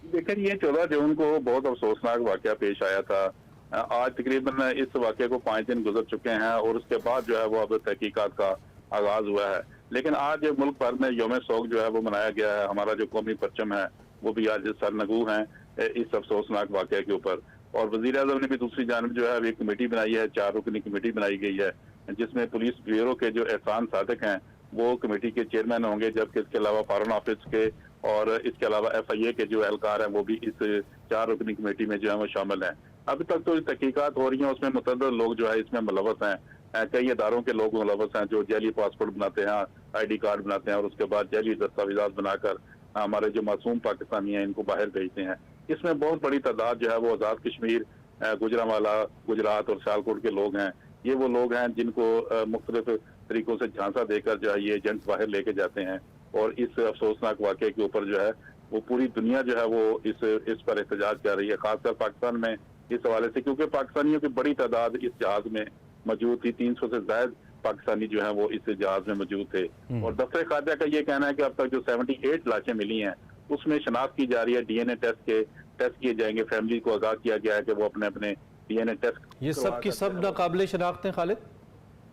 देखिए, ये 14 जून को बहुत अफसोसनाक वाक़या पेश आया था। आज तकरीबन इस वाक़े को 5 दिन गुजर चुके हैं और उसके बाद जो है वो अब तहकीकात का आगाज हुआ है। लेकिन आज मुल्क भर में यौम शोक जो है वो मनाया गया है। हमारा जो कौमी परचम है वो भी आज सरनगू हैं इस अफसोसनाक वाक़े के ऊपर। और वज़ीर आज़म ने भी दूसरी जानिब जो है एक कमेटी बनाई है, 4 रुकनी कमेटी बनाई गई है, जिसमें पुलिस ब्यूरो के जो एहसान सादिक हैं वो कमेटी के चेयरमैन होंगे, जबकि इसके अलावा फॉरेन ऑफिस के और इसके अलावा FIA के जो एहलकार हैं वो भी इस 4 रुकनी कमेटी में जो है वो शामिल हैं। अभी तक तो तहकीकात हो रही हैं, उसमें मुतअद्दिद लोग जो है इसमें मुलव्वस हैं। कई इदारों के लोग मुलव्वस हैं जो जाली पासपोर्ट बनाते हैं, ID कार्ड बनाते हैं और उसके बाद जाली दस्तावेजात बनाकर हमारे जो मासूम पाकिस्तानी हैं इनको बाहर भेजते हैं। इसमें बहुत बड़ी तादाद जो है वो आज़ाद कश्मीर, गुजरांवाला, गुजरात और सियालकोट के लोग हैं। ये वो लोग हैं जिनको मुख्तलिफ तरीकों से झांसा देकर जो है ये एजेंट्स बाहर लेके जाते हैं और इस अफसोसनाक वाक़े के ऊपर जो है वो पूरी दुनिया जो है वो इस पर एहतजाज कर रही है, खासकर पाकिस्तान में इस हवाले से, क्योंकि पाकिस्तानियों की बड़ी तादाद इस जहाज में मौजूद थी। 300 से ज्यादा पाकिस्तानी जो है वो इस जहाज में मौजूद थे। और दफ्तर खारजा का ये कहना है कि अब तक जो 78 लाशें मिली हैं उसमें शनाख्त की जा रही है, DNA टेस्ट किए जाएंगे। फैमिली को आगाह किया गया है कि वो अपने अपने DNA टेस्ट।
ये सब की सब नाकाबिले शनाख्त हैं खालिद?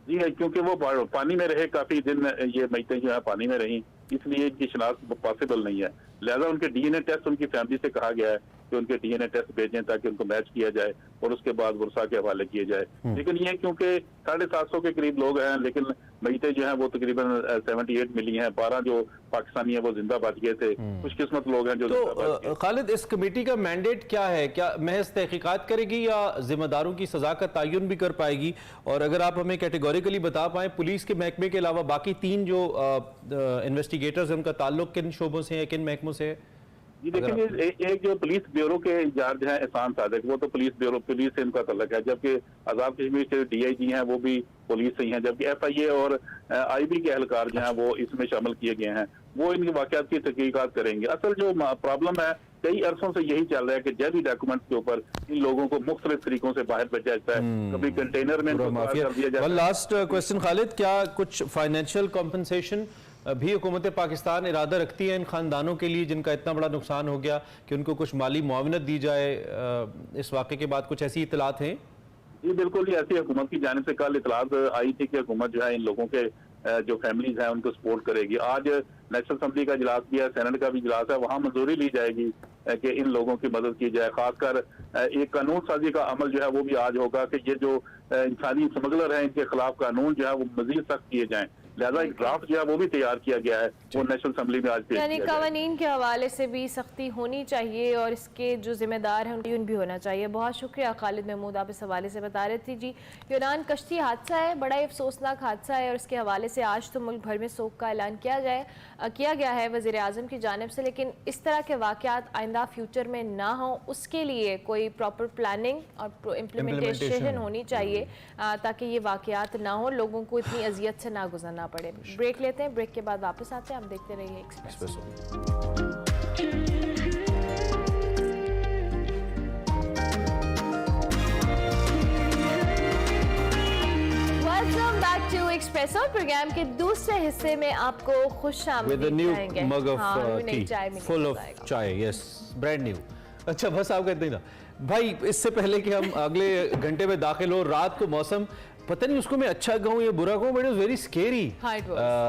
जी है, क्योंकि वो पानी में रहे काफी दिन, ये मैतें जो है पानी में रही, इसलिए इनकी शनाख्त पॉसिबल नहीं है। लिहाजा उनके DNA टेस्ट उनकी फैमिली से कहा गया है कि उनके DNA टेस्ट भेजें ताकि उनको मैच किया जाए और उसके बाद बुरसा के हवाले किए जाए। लेकिन ये क्योंकि 750 के करीब लोग हैं, लेकिन मईते जो हैं वो तकरीबन 78 मिली हैं, 12 जो पाकिस्तानी हैं वो जिंदा बच गए थे, खुशकिस्मत लोग हैं जो जिंदा बच गए।
तो खालिद, इस कमेटी का मैंडेट क्या है? क्या महज तहकीकात करेगी या जिम्मेदारों की सजा का तयन भी कर पाएगी? और अगर आप हमें कैटेगोरिकली बता पाएं, पुलिस के महकमे के अलावा बाकी 3 जो इन्वेस्टिगेटर्स हैं उनका ताल्लुक किन शोबों से है, किन महकमों से है?
जी देखिए, एक जो पुलिस ब्यूरो के इंचार्ज हैं एहसान सादिक, वो तो पुलिस से इनका तल्लक है, जबकि आजाद कश्मीर के DIG हैं वो भी पुलिस से ही हैं, जबकि FIA और IB के एहलकार जो हैं वो इसमें शामिल किए गए हैं, वो इन वाकयात की तहकीकात करेंगे। असल जो प्रॉब्लम है कई अरसों से यही चल रहा है कि जैवी डॉक्यूमेंट के ऊपर इन लोगों को मुख्तलिफ तरीकों से बाहर भेजा जाता है, कभी कंटेनर में इनको कर दिया जाता है।
लास्ट क्वेश्चन खालिद, क्या कुछ फाइनेंशियल कॉम्पनसेशन भी हुकूमत पाकिस्तान इरादा रखती है इन खानदानों के लिए जिनका इतना बड़ा नुकसान हो गया कि उनको कुछ माली मुआवनत दी जाए? इस वाक़े के बाद कुछ ऐसी इतलात हैं?
जी बिल्कुल, ये ऐसी हुकूमत की जानिब से कल इतलात आई थी कि हुकूमत जो है इन लोगों के जो फैमिलीज हैं उनको सपोर्ट करेगी। आज नेशनल असम्बली का इजलास भी है, सेनेट का भी इजलास है, वहाँ मंजूरी ली जाएगी कि इन लोगों की मदद की जाए। खासकर एक कानून साजी का अमल जो है वो भी आज होगा कि ये जो इंसानी स्मगलर हैं इनके खिलाफ कानून जो है वो मजीद सख्त किए जाएं। लिहाजा एक ड्राफ्ट जो है वो भी तैयार किया गया है, वो नेशनल असम्बली में आज पेश
यानी
किया गया है।
कवानीन के हवाले से भी सख्ती होनी चाहिए और इसके जो जिम्मेदार हैं उन भी होना चाहिए। बहुत शुक्रिया खालिद महमूद, आप इस हवाले से बता रहे थे। जी, यूनान कश्ती हादसा है, बड़ा ही अफसोसनाक हादसा है और इसके हवाले से आज तो मुल्क भर में शोक का ऐलान किया गया है वज़ीर आज़म की जानिब से, लेकिन इस तरह के वाक़यात आइंदा फ्यूचर में ना हो उसके लिए कोई प्रॉपर प्लानिंग और इम्प्लीमेंटेशन होनी चाहिए ताकि ये वाक़यात ना हो, लोगों को इतनी अजियत से ना गुजरना पड़े। ब्रेक लेते हैं, ब्रेक के बाद वापस आते हैं, आप देखते रहिए Express. Welcome back to Expresso. Program के दूसरे हिस्से में आपको खुशामदीद कहेंगे।
Mug of tea full of chai, yes, brand new. अच्छा, बस आप कहते हैं ना भाई, इससे पहले कि हम अगले घंटे में दाखिल हो, रात को मौसम पता नहीं उसको मैं अच्छा कहूँ या बुरा कहूँ, but it was very scary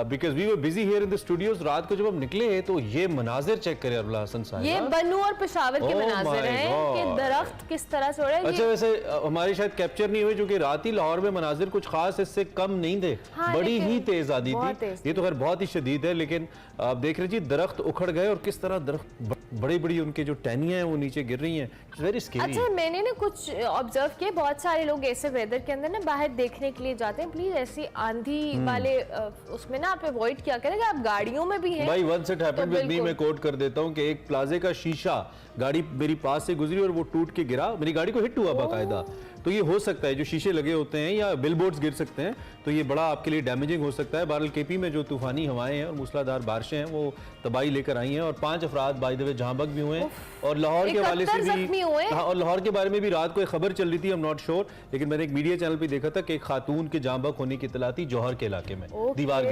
because we were busy here in the studios. रात को जब हम निकले तो ये मनाजिर चेक करें अब्दुल्ला हसन साहब,
ये बनू और पेशावर के मनाजिर हैं कि दरख्त किस तरह से हो रहे हैं।
अच्छा, वैसे हमारी शायद कैप्चर नहीं हुई क्योंकि रात ही लाहौर में मनाजिर कुछ खास इससे कम नहीं थे, बड़ी ही तेज आंधी थी। ये तो खैर बहुत ही शदीद है, लेकिन आप देख रहे जी दरख्त उखड़ गए और किस तरह दरख्त बड़ी बड़ी उनके जो टहनियां हैं वो नीचे गिर रही हैं। It's very scary.
अच्छा, मैंने ना कुछ ऑब्जर्व किए, बहुत सारे लोग ऐसे वेदर के अंदर ना बाहर देखने के लिए जाते हैं। प्लीज ऐसी आंधी वाले उसमें ना आप अवॉइड किया करें, आप गाड़ियों में भी हैं
भाई। Once it happened with me, मैं कोट कर देता हूं कि एक प्लाजे का शीशा गाड़ी मेरी पास से गुजरी और वो टूट के गिरा, मेरी गाड़ी को हिट हुआ बाकायदा। तो ये हो सकता है, जो शीशे लगे होते हैं या बिलबोर्ड्स गिर सकते हैं, तो ये बड़ा आपके लिए डैमेजिंग हो सकता है। बहरहाल KP में जो तूफानी हवाएं हैं और मूसलाधार बारिशें हैं वो तबाही लेकर आई हैं और 5 अफराद बाय द वे जहां बग भी हुए हैं और लाहौर के हवाले से भी। हाँ, और लाहौर के बारे में भी रात को एक खबर चल रही थी, आई एम नॉट श्योर, लेकिन मैंने एक मीडिया चैनल पे देखा था कि एक खातून के जहां बग होने की इत्तला थी जौहर के इलाके में दीवार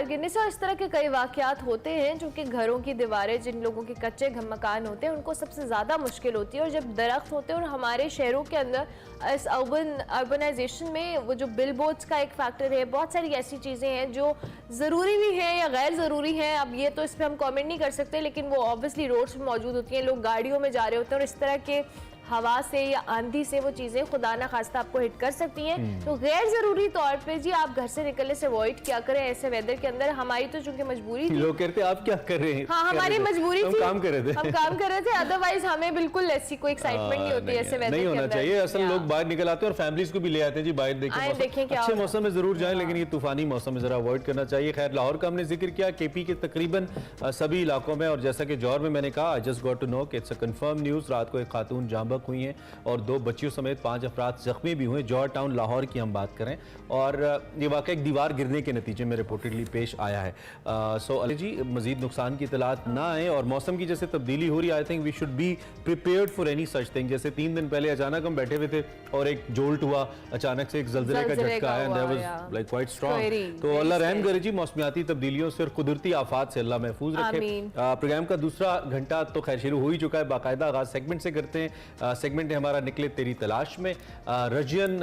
गिरने से। और इस तरह के कई वाकयात होते हैं जो कि घरों की दीवारें, जिन लोगों के कच्चे मकान होते हैं उनको सबसे ज्यादा मुश्किल होती है। और जब दरख्त होते हैं और हमारे शहरों के अंदर इस अर्बनाइजेशन में वो जो बिलबोर्ड्स का एक फैक्टर है, बहुत सारी ऐसी चीज़ें हैं जो ज़रूरी भी हैं या गैर ज़रूरी हैं। अब ये तो इस पर हम कमेंट नहीं कर सकते, लेकिन वो ऑब्वियसली रोड्स में मौजूद होती हैं, लोग गाड़ियों में जा रहे होते हैं और इस तरह के हवा से या आंधी से वो चीजें खुदा ना खास्ता आपको हिट कर सकती हैं। तो गैर जरूरी तौर पे जी आप घर से निकलने से अवॉइड क्या करें ऐसे वेदर के अंदर। हमारी तो चूंकि मजबूरी थी, लोग कहते हैं आप क्या कर रहे हैं।
हाँ, हमारी मजबूरी थी,
हम काम कर रहे थे,
अदरवाइज हमें बिल्कुल ऐसी कोई एक्साइटमेंट नहीं होती ऐसे वेदर
नहीं होना चाहिए। असल लोग बाहर निकल आते हैं और फैमिलीज को भी ले आते हैं जी बाहर देखें अच्छे मौसम में जरूर जाएं, लेकिन ये तूफानी मौसम में जरा अवॉइड करना चाहिए। खैर, लाहौर का हमने जिक्र किया, KP के तकरीबन सभी इलाकों में, और जैसा कि जौहर में मैंने कहा, I just got to know कि इट्स अ कंफर्म न्यूज, रात को एक खातून जाँ बहक हुई हैं और 2 बच्चियों समेत 5 अफराद जख्मी भी हुए। जौहर टाउन लाहौर की हम बात करें और ये वाकई एक दीवार गिरने के नतीजे में रिपोर्टेडली पेश आया है। सो अली जी, मजीद नुकसान की इतलात ना आए और मौसम की जैसे तब्दीली हो रही है, I think we should be prepared for any such thing. जैसे 3 दिन पहले अचानक हम बैठे हुए थे और एक जोल्ट हुआ, अचानक से एक ज़लज़ले का झटका आया, that was like quite strong. तो अल्लाह रहम करे जी, मौसमियाती तब्दीलियों से और कुदरती आफात से अल्लाह महफूज रखे। प्रोग्राम का दूसरा घंटा तो खैर शुरू हो ही चुका है, बाकायदा आगाज सेगमेंट से करते हैं। सेगमेंट है हमारा निकले तेरी तलाश में। रजियन,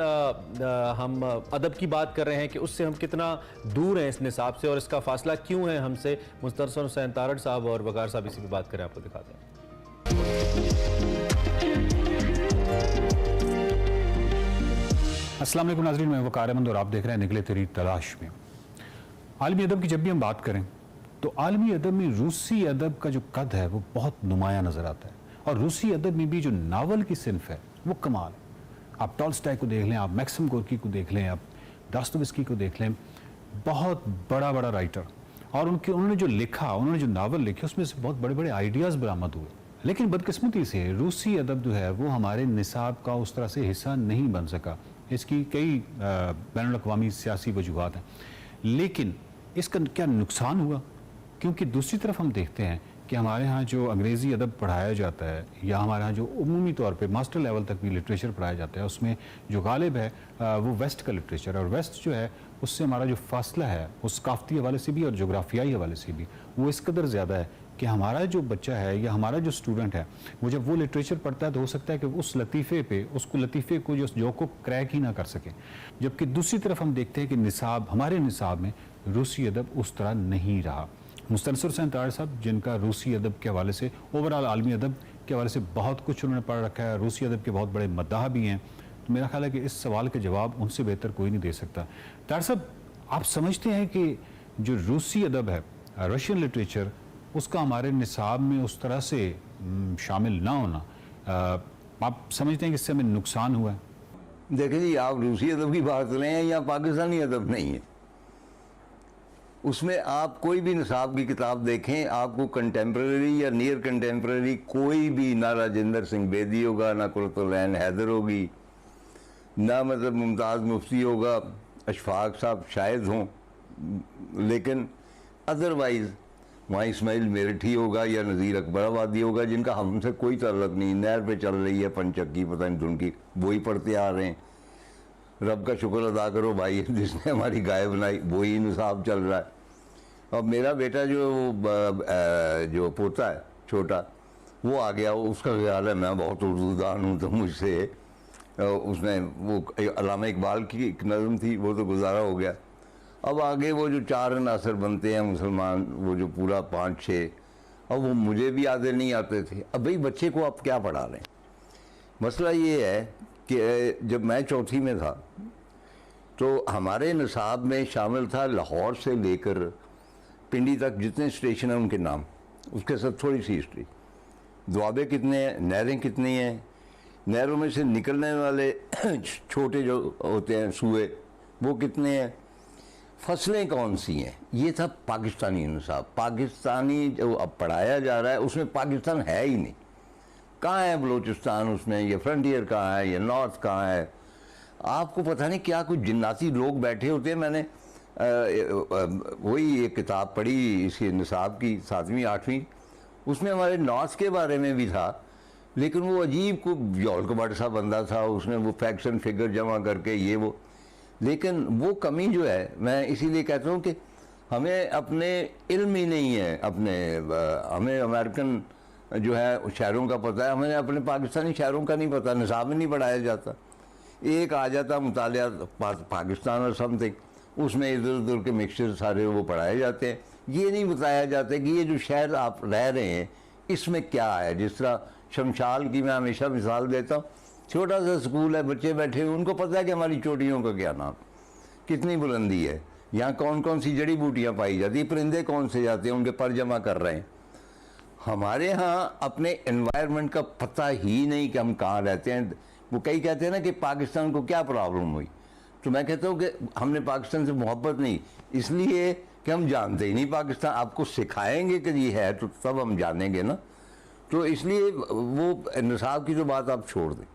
हम अदब की बात कर रहे हैं कि उससे हम कितना दूर हैं इस निसाब से और इसका फासला क्यों है हमसे। मुस्तरसन हुसैन तारड़ साहब और वकार साहब इसी पे बात करें, आपको दिखाते हैं।
अस्सलाम वालेकुम नाज़रीन, मैं वक़ार अहमद और आप देख रहे हैं निकले तेरी तलाश में। आलमी अदब की जब भी हम बात करें तो आलमी अदब में रूसी अदब का जो कद है वो बहुत नुमाया नज़र आता है, और रूसी अदब में भी जो नावल की सिनफ है वो कमाल है। आप टॉल्स्टॉय को देख लें, आप मैक्सिम गोर्की को देख लें, आप दास्तोवस्की को देख लें, बहुत बड़ा बड़ा राइटर, और उन्होंने जो लिखा, उन्होंने जो नावल लिखे उसमें से बहुत बड़े बड़े आइडियाज़ बरामद हुए। लेकिन बदकिस्मती से रूसी अदब जो है वो हमारे निसाब का उस तरह से हिस्सा नहीं बन सका। इसकी कई बैनुल-अक़वामी सियासी वजूहात हैं, लेकिन इसका क्या नुकसान हुआ? क्योंकि दूसरी तरफ हम देखते हैं कि हमारे यहाँ जो अंग्रेज़ी अदब पढ़ाया जाता है, या हमारे यहाँ जो उमूमी तौर पे मास्टर लेवल तक भी लिटरेचर पढ़ाया जाता है, उसमें जो गालिब है वो वेस्ट का लिटरेचर है। और वेस्ट जो है उससे हमारा जो फासला है वो सकाफ़ती हवाले से भी और जोग्राफियाई हवाले से भी वो इस कदर ज़्यादा है कि हमारा जो बच्चा है या हमारा जो स्टूडेंट है वो जब वो लिटरेचर पढ़ता है तो हो सकता है कि उस लतीफ़े को जो को क्रैक ही ना कर सके। जबकि दूसरी तरफ हम देखते हैं कि निसाब, हमारे निसाब में रूसी अदब उस तरह नहीं रहा। मुस्तनसर हुसैन तार साहब, जिनका रूसी अदब के हवाले से, ओवरऑल आलमी अदब के हवाले से बहुत कुछ उन्होंने पढ़ रखा है, रूसी अदब के बहुत बड़े मद्दाह भी हैं, तो मेरा ख्याल है कि इस सवाल के जवाब उनसे बेहतर कोई नहीं दे सकता। तार साहब, आप समझते हैं कि जो रूसी अदब है, रशियन लिटरेचर, उसका हमारे निसाब में उस तरह से शामिल ना होना, आप समझते हैं कि इससे हमें नुकसान हुआ है?
देखिए जी, आप रूसी अदब की बात कर रहे हैं या पाकिस्तानी अदब नहीं है। उसमें आप कोई भी निसाब की किताब देखें, आपको कंटेम्प्रेरी या नियर कंटेम्प्रेरी कोई भी, ना राजेंद्र सिंह बेदी होगा, ना कुरतुल-ऐन हैदर होगी, ना मतलब मुमताज़ मुफ्ती होगा, अशफाक साहब शायद हों, लेकिन अदरवाइज़ वहाँ इस्माइल मेरठी होगा या नज़ीर अकबराबादी होगा, जिनका हमसे कोई ताल्लुक़ नहीं। नहर पे चल रही है पंचक्की, पता नहीं धुनकी, वही पढ़ते आ रहे हैं। रब का शुक्र अदा करो भाई, जिसने हमारी गाय बनाई, वही निसाब चल रहा है। अब मेरा बेटा जो पोता है छोटा, वो आ गया, उसका ख्याल है मैं बहुत उर्दूदान हूँ, तो मुझसे उसने वो अल्लामा इकबाल की एक नज़म थी, वो तो गुजारा हो गया। अब आगे वो जो 4 अनासर बनते हैं मुसलमान, वो जो पूरा 5-6, अब वो मुझे भी आधे नहीं आते थे। अब भाई बच्चे को आप क्या पढ़ा रहे हैं? मसला ये है कि जब मैं चौथी में था तो हमारे निसाब में शामिल था लाहौर से लेकर पिंडी तक जितने स्टेशन हैं उनके नाम, उसके साथ थोड़ी सी हिस्ट्री, दुआबे कितने हैं, नहरें कितनी हैं, नहरों में से निकलने वाले छोटे जो होते हैं सूए वो कितने हैं, फसलें कौन सी हैं। ये था पाकिस्तानी निसाब। पाकिस्तानी जो अब पढ़ाया जा रहा है उसमें पाकिस्तान है ही नहीं। कहाँ है बलूचिस्तान उसमें, ये फ्रंटियर कहाँ है, ये नॉर्थ कहाँ है, आपको पता नहीं क्या कुछ जिन्नाती लोग बैठे होते हैं। मैंने वही एक किताब पढ़ी इसके निसाब की, 7वीं 8वीं, उसमें हमारे नॉर्थ के बारे में भी था, लेकिन वो अजीब को जौल कबाट सा बंदा था, उसने वो फैक्ट्स एंड फिगर जमा करके ये वो, लेकिन वो कमी जो है, मैं इसीलिए कहता हूँ कि हमें अपने इल्म ही नहीं है, हमें अमेरिकन जो है शायरों का पता है, हमें अपने पाकिस्तानी शायरों का नहीं पता, निसाब में नहीं पढ़ाया जाता। एक आ जाता मुतालिया पाकिस्तान और समथिंग, उसमें इधर उधर के मिक्सचर सारे वो पढ़ाए जाते हैं। ये नहीं बताया जाता कि ये जो शहर आप रह रहे हैं इसमें क्या है। जिस तरह शमशाल की मैं हमेशा मिसाल देता हूँ, छोटा सा स्कूल है, बच्चे बैठे हुए, उनको पता है कि हमारी चोटियों का क्या नाम, कितनी बुलंदी है, यहाँ कौन कौन सी जड़ी बूटियाँ पाई जाती हैं, परिंदे कौन से जाते हैं, उनके पर जमा कर रहे हैं। हमारे यहाँ अपने एनवायरनमेंट का पता ही नहीं कि हम कहाँ रहते हैं। वो कई कहते हैं ना कि पाकिस्तान को क्या प्रॉब्लम हुई, तो मैं कहता हूँ कि हमने पाकिस्तान से मोहब्बत नहीं, इसलिए कि हम जानते ही नहीं पाकिस्तान। आपको सिखाएंगे कि ये है तो तब हम जानेंगे ना। तो इसलिए वो निसाब की जो बात आप छोड़ दें,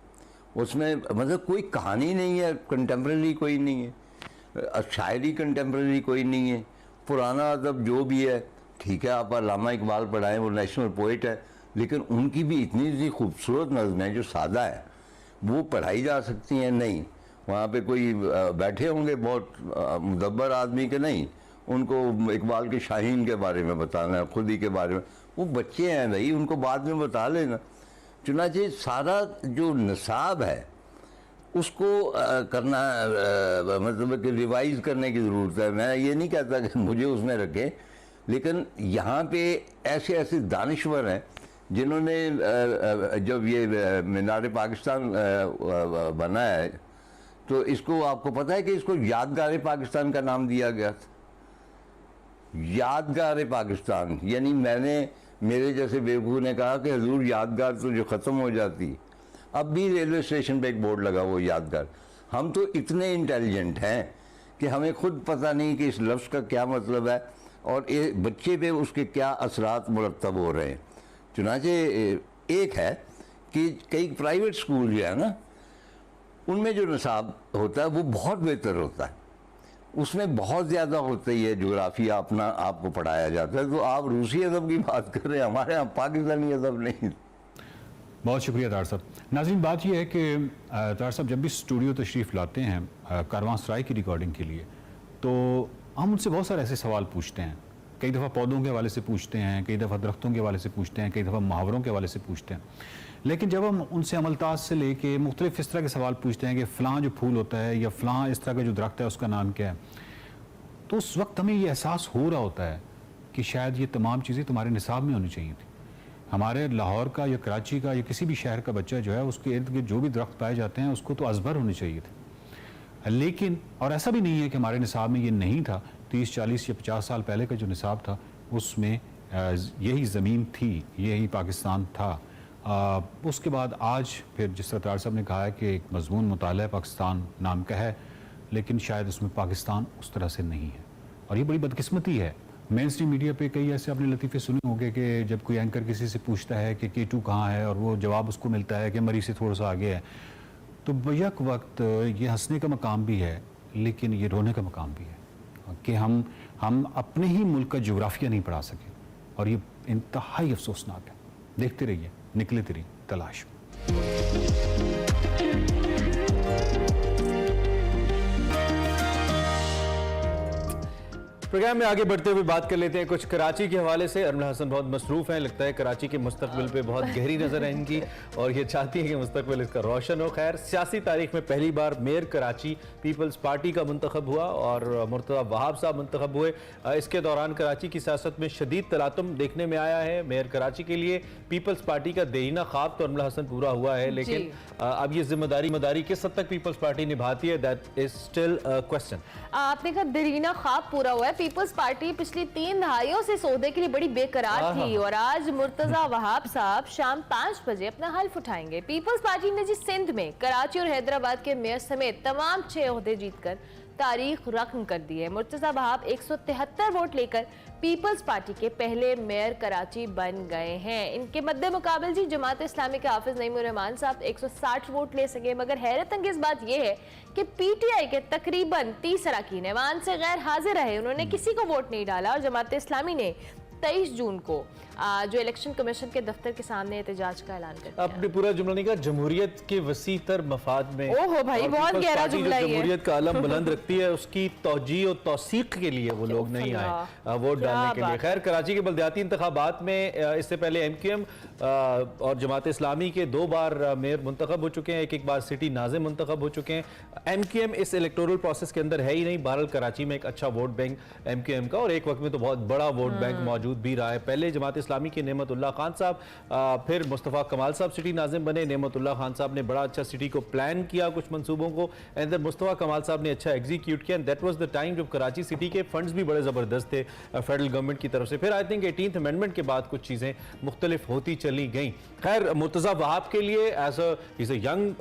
उसमें मतलब कोई कहानी नहीं है, कंटेम्प्रेरी कोई नहीं है, शायरी कंटेम्प्रेरी कोई नहीं है, पुराना अदब जो भी है ठीक है, आप अल्लामा इकबाल पढ़ाएं, वो नेशनल पोइट है, लेकिन उनकी भी इतनी खूबसूरत नज़में जो सादा है वो पढ़ाई जा सकती हैं। नहीं, वहाँ पे कोई बैठे होंगे बहुत मुदब्बर आदमी के, नहीं, उनको इकबाल के शाहीन के बारे में बताना है, खुदी के बारे में, वो बच्चे हैं भाई, उनको बाद में बता लेना। चुनांचे सारा जो निसाब है उसको करना मतलब कि रिवाइज़ करने की ज़रूरत है। मैं ये नहीं कहता कि मुझे उसमें रखें, लेकिन यहाँ पे ऐसे ऐसे दानिश्वर हैं जिन्होंने जब ये मीनार पाकिस्तान बना है तो इसको आपको पता है कि इसको यादगार पाकिस्तान का नाम दिया गया था। यादगार पाकिस्तान, यानी मेरे जैसे बेवकूफ़ ने कहा कि हजूर यादगार तो जो ख़त्म हो जाती, अब भी रेलवे स्टेशन पे एक बोर्ड लगा वो यादगार। हम तो इतने इंटेलिजेंट हैं कि हमें खुद पता नहीं कि इस लफ्ज़ का क्या मतलब है और बच्चे पे उसके क्या असरात मुरतब हो रहे हैं। चुनांचे एक है कि कई प्राइवेट स्कूल जो है ना, उनमें जो निसाब होता है वो बहुत बेहतर होता है, उसमें बहुत ज़्यादा होती है जोग्राफिया अपना आपको पढ़ाया जाता है। तो आप रूसी अदब की बात कर रहे हैं, हमारे यहाँ पाकिस्तानी अदब नहीं।
बहुत शुक्रिया तार साहब। नाज़रीन, बात यह है कि तार साहब जब भी स्टूडियो तशरीफ़ लाते हैं कारवां सराय की रिकॉर्डिंग के लिए, तो हम उनसे बहुत सारे ऐसे सवाल पूछते हैं। कई दफ़ा पौधों के हवाले से पूछते हैं, कई दफ़ा दरख्तों के हवाले से पूछते हैं, कई दफ़ा मुहावरों के हवाले से पूछते हैं। लेकिन जब हम उनसे अमलताज से लेके मुख्तलिफ इस तरह के सवाल पूछते हैं कि फ़लाँ जो फूल होता है या फ़लाँ इस तरह का जो दरख्त है उसका नाम क्या है, तो उस वक्त हमें ये एहसास हो रहा होता है कि शायद ये तमाम चीज़ें तुम्हारे निसाब में होनी चाहिए थी। हमारे लाहौर का या कराची का या किसी भी शहर का बच्चा जो है उसके इर्द गिर्द जो भी दरख्त पाए जाते हैं उसको तो अजबर होने चाहिए थे। लेकिन और ऐसा भी नहीं है कि हमारे निसाब में ये नहीं था। 30, 40 या 50 साल पहले का जो निसाब था उसमें यही ज़मीन थी, यही पाकिस्तान था। उसके बाद आज फिर जिस तरह तार साहब ने कहा है कि एक मजमून मुताला पाकिस्तान नाम का है, लेकिन शायद उसमें पाकिस्तान उस तरह से नहीं है और ये बड़ी बदकिस्मती है। मेन स्ट्रीम मीडिया पे कई ऐसे आपने लतीफ़े सुने होंगे कि जब कोई एंकर किसी से पूछता है कि K2 कहाँ है और वो जवाब उसको मिलता है कि मरी से थोड़ा सा आगे है, तो बैक वक्त ये हंसने का मकाम भी है लेकिन ये रोने का मकाम भी है कि हम अपने ही मुल्क का जोग्राफिया नहीं पढ़ा सके और ये इंतहाई अफसोसनाक है। देखते रहिए निकले तेरी तलाश।
प्रोग्राम में आगे बढ़ते हुए बात कर लेते हैं कुछ कराची के हवाले से। अरमला हसन बहुत मसरूफ़ हैं, लगता है कराची के मुस्तकबिल पे बहुत गहरी नज़र है इनकी और ये चाहती हैं कि मुस्तकबिल इसका रोशन हो। खैर, सियासी तारीख में पहली बार मेयर कराची पीपल्स पार्टी का मुंतखब हुआ और मुर्तज़ा वहाब साहब मुंतखब हुए। इसके दौरान कराची की सियासत में शदीद तलातुम देखने में आया है। मेयर कराची के लिए पीपल्स पार्टी का देरीना ख्वाब तो अरमला हसन पूरा हुआ है, लेकिन अब ये जिम्मेदारी किस हद तक पीपल्स पार्टी निभाती है, दैट इज स्टिल क्वेश्चन।
आपने कहा देरीना ख्वाब पूरा हुआ है। पीपल्स पार्टी पिछली 3 दहाइयों से सौदे के लिए बड़ी बेकरार थी और आज मुर्तजा वहाब साहब शाम 5 बजे अपना हल्फ उठाएंगे। पीपल्स पार्टी ने जी सिंध में कराची और हैदराबाद के मेयर समेत तमाम 6 ओहदे जीतकर तारीख रकम कर दी है। मुर्तजा वहाब 173 वोट लेकर पीपल्स पार्टी के पहले मेयर कराची बन गए हैं। इनके मद्दे मुकाबल जी जमात इस्लामी के हाफिज नईमुर रहमान साहब 160 वोट ले सके, मगर हैरत अंगेज बात यह है कि पीटीआई के तकरीबन 30 अरकान ऐवान से गैर हाजिर रहे, उन्होंने किसी को वोट नहीं डाला और जमात इस्लामी ने 23 जून को जो इलेक्शन कमीशन के दफ्तर के सामने एहतजाज का ऐलान कर दिया।
आपने पूरा जुमला नहीं कहा, जमहूरियत के वसी तर मफाद में।
ओहो भाई, बहुत गहरा जुमला है।
जमहूरियत का अलम बुलंद रखती है, उसकी तौजीह और तौसीक के लिए वो लोग नहीं आए वोट डालने के लिए। खैर, कराची के बल्दियाती इंतखाबात में इससे पहले MQM और जमात इस्लामी के 2 बार मेयर मुंतखब हो चुके हैं, एक बार सिटी नाज़िम मुंतखब हो चुके हैं। MQM इस इलेक्टोरल प्रोसेस के अंदर है ही नहीं। बहरहाल कराची में एक अच्छा वोट बैंक MQM का और एक वक्त में तो बहुत बड़ा वोट बैंक मौजूद भी रहा है। पहले जमात इस्लामी के नेमतुल्लाह खान साहब, फिर मुस्तफ़ा कमाल साहब सिटी नाज़िम बने। नेमतुल्लाह खान साहब ने बड़ा अच्छा सिटी को प्लान किया, कुछ मंसूबों को, एंड देन मुस्तफ़ा कमाल साहब ने अच्छा एग्जीक्यूट किया। And that was the time जब कराची सिटी के फंड्स भी बड़े ज़बरदस्त थे फेडरल गवर्नमेंट की तरफ से। फिर आई थिंक 18th अमेंडमेंट के बाद कुछ चीज़ें मुख्तलिफ होती चली गई। खैर, मुर्तज़ा वहाब के लिए as a young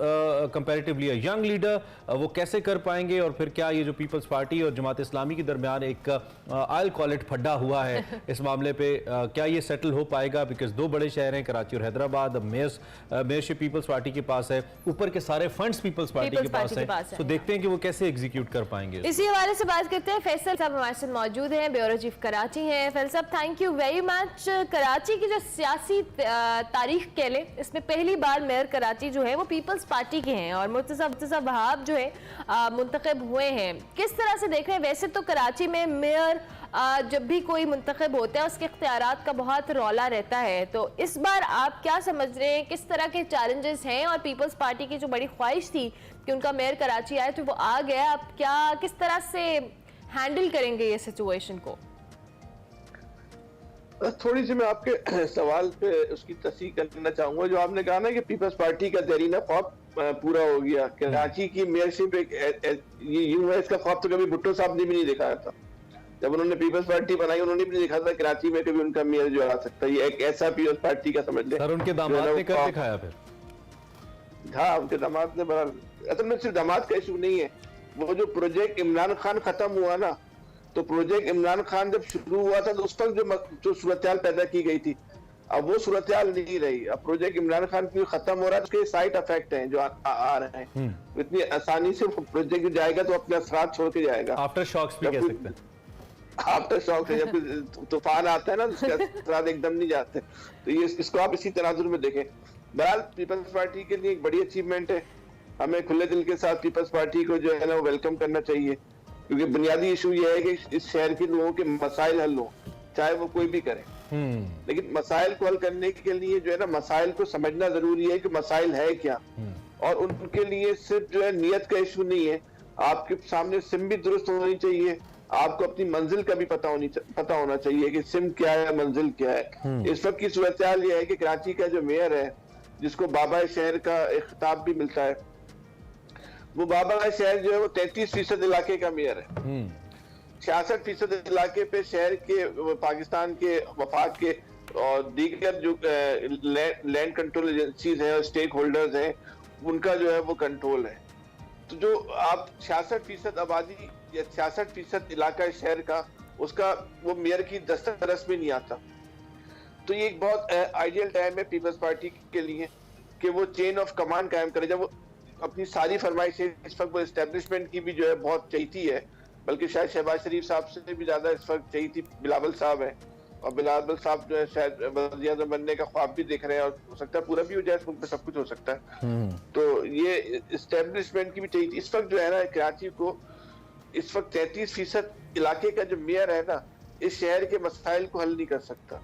comparatively young leader वो कैसे कर पाएंगे और फिर क्या ये जो पीपल्स पार्टी और जमात इस्लामी के दरमियान एक आई कॉल इट फड्डा हुआ है इस मामले पे, क्या ये सेटल हो पाएगा? बिकॉज 2 बड़े शहर हैं कराची और हैदराबाद। मेयरशिप पीपल्स पार्टी के पास है, ऊपर के सारे फंड्स पीपल्स पार्टी के पास हैं। तो देखते हैं कि वो कैसे एग्जीक्यूट कर पाएंगे।
इसी हवाले से बात करते हैं। फैसल साहब हमारे साथ मौजूद हैं, ब्यूरो चीफ कराची हैं। फैसल साहब, thank you very much. Karachi की जो सियासी तारीख कह लें, इसमें पहली बार मेयर कराची जो है वो पीपल्स पार्टी के हैं और मुर्तज़ा वहाब जो है मुंतखब हुए हैं। किस तरह से देख रहे हैं? वैसे तो कराची में मेयर जब भी कोई मुंतखब होता है उसके इख्तियारात का बहुत रौला रहता है, तो इस बार आप क्या समझ रहे हैं, किस तरह के चैलेंजेस हैं? और पीपल्स पार्टी की जो बड़ी ख्वाहिश थी कि उनका मेयर कराची आए तो वो आ गया, आप किस तरह से हैंडल करेंगे ये सिचुएशन को?
थोड़ी सी मैं आपके सवाल पे उसकी तस्दीक करना चाहूंगा। जो आपने कहा ना कि पीपल्स पार्टी का देरीना ख्वाब पूरा हो गया, कराची की मेयरशिप ये यूं है, इसका ख्वाब तो कभी भुट्टो साहब ने भी नहीं दिखाया था। जब उन्होंने पीपल्स पार्टी बनाई उन्होंने भी नहीं दिखा था कराची में कभी उनका मेयर जो आ सकता है। ये एक ऐसा पीपल्स पार्टी का समझ ले।
सर उनके दामाद ने कर दिखाया फिर।
हाँ, उनके दामाद ने बड़ा, असल में सिर्फ दामाद का इशू नहीं है, वो जो प्रोजेक्ट इमरान खान खत्म हुआ ना, तो प्रोजेक्ट इमरान खान जब शुरू हुआ था तो उस वक्त जो सूरत पैदा की गई थी, अब वो सूरत नहीं रही। अब प्रोजेक्ट इमरान खान की खत्म हो रहा है, उसके साइड इफेक्ट हैं जो आ रहे हैं। इतनी आसानी से प्रोजेक्ट जाएगा तो अपने असरात छोड़ के जाएगा।
आफ्टर शॉक्स भी कह सकते हैं।
आफ्टर शॉक है, जब तूफान आता है ना उसके असरात एकदम नहीं जाते। तो ये इसको आप इसी तनाजुर में देखें। बहरहाल पीपल्स पार्टी के लिए एक बड़ी अचीवमेंट है, हमें खुले दिल के साथ पीपल्स पार्टी को जो है ना वो वेलकम करना चाहिए, क्योंकि बुनियादी इशू ये है कि इस शहर के लोगों के मसाइल हल हो, चाहे वो कोई भी करे। लेकिन मसाइल को हल करने के लिए जो है ना मसाइल को समझना जरूरी है कि मसाइल है क्या, और उनके लिए सिर्फ जो है नियत का इशू नहीं है, आपके सामने सिम भी दुरुस्त होनी चाहिए, आपको अपनी मंजिल का भी पता होना चाहिए कि सिम क्या है, मंजिल क्या है। इस वक्त की सूरत यह है कि कराची का जो मेयर है, जिसको बाबा शहर का एक खिताब भी मिलता है, वो बाबा शहर जो है वो 33% इलाके का मेयर है। 66% इलाके पे शहर के, पाकिस्तान के वफाक के और दीगर जो लैंड कंट्रोल एजेंसीज हैं और स्टेक होल्डर्स हैं, उनका जो है वो कंट्रोल है। तो जो आप 66% आबादी या 66% इलाका शहर का, उसका वो मेयर की दस्तरस में नहीं आता। तो ये एक बहुत आइडियल टाइम है पीपल्स पार्टी के लिए कि वो चेन ऑफ कमांड कायम करे। जब वो अपनी सारी फरमाइशें इस वक्त वो एस्टेब्लिशमेंट की भी जो है बहुत चाहती है, बल्कि शायद शहबाज शरीफ साहब से भी ज्यादा इस वक्त चाहिए थी बिलावल साहब है, और बिलावल साहब जो है शायद वज़ीर-ए-आज़म बनने का ख्वाब भी देख रहे हैं, और हो सकता है पूरा भी हो जाए, इस मुल्क में सब कुछ हो सकता है। तो ये एस्टेब्लिशमेंट की भी चाहिए थी। इस वक्त जो है ना कराची को इस वक्त 33% इलाके का जो मेयर है ना, इस शहर के मसाइल को हल नहीं कर सकता।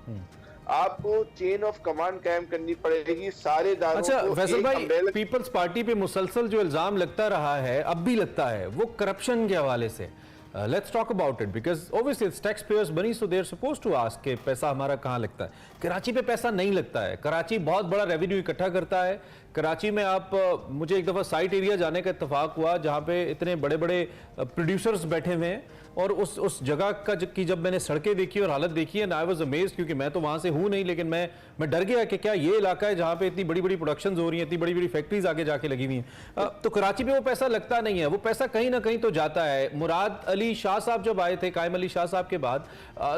आपको चेन ऑफ कमांड कायम करनी पड़ेगी सारे दारों
अच्छा
को।
फैसल भाई, पीपल्स पार्टी पे मुसलसल जो इल्जाम लगता रहा है, अब भी लगता है, वो करप्शन के हवाले से। Let's talk about it, because obviously it's tax payers money, so they are supposed to ask के पैसा हमारा कहाँ लगता है। कराची पे पैसा नहीं लगता है। कराची बहुत बड़ा रेवेन्यू इकट्ठा करता है। कराची में आप, मुझे एक दफ़ा साइट एरिया जाने का इत्तेफाक हुआ जहाँ पे इतने बड़े बड़े प्रोड्यूसर्स बैठे हुए हैं, और उस जगह की जब मैंने सड़कें देखी और हालत देखी है, आई वाज अमेज्ड, क्योंकि मैं तो वहाँ से हूँ नहीं, लेकिन मैं डर गया कि क्या ये इलाका है जहाँ पे इतनी बड़ी बड़ी प्रोडक्शंस हो रही हैं, इतनी बड़ी बड़ी फैक्ट्रीज आगे जाके लगी हुई हैं। तो कराची पे वो पैसा लगता नहीं है, वो पैसा कहीं ना कहीं तो जाता है। मुराद अली शाह साहब जब आए थे, कायम अली शाह साहब के बाद,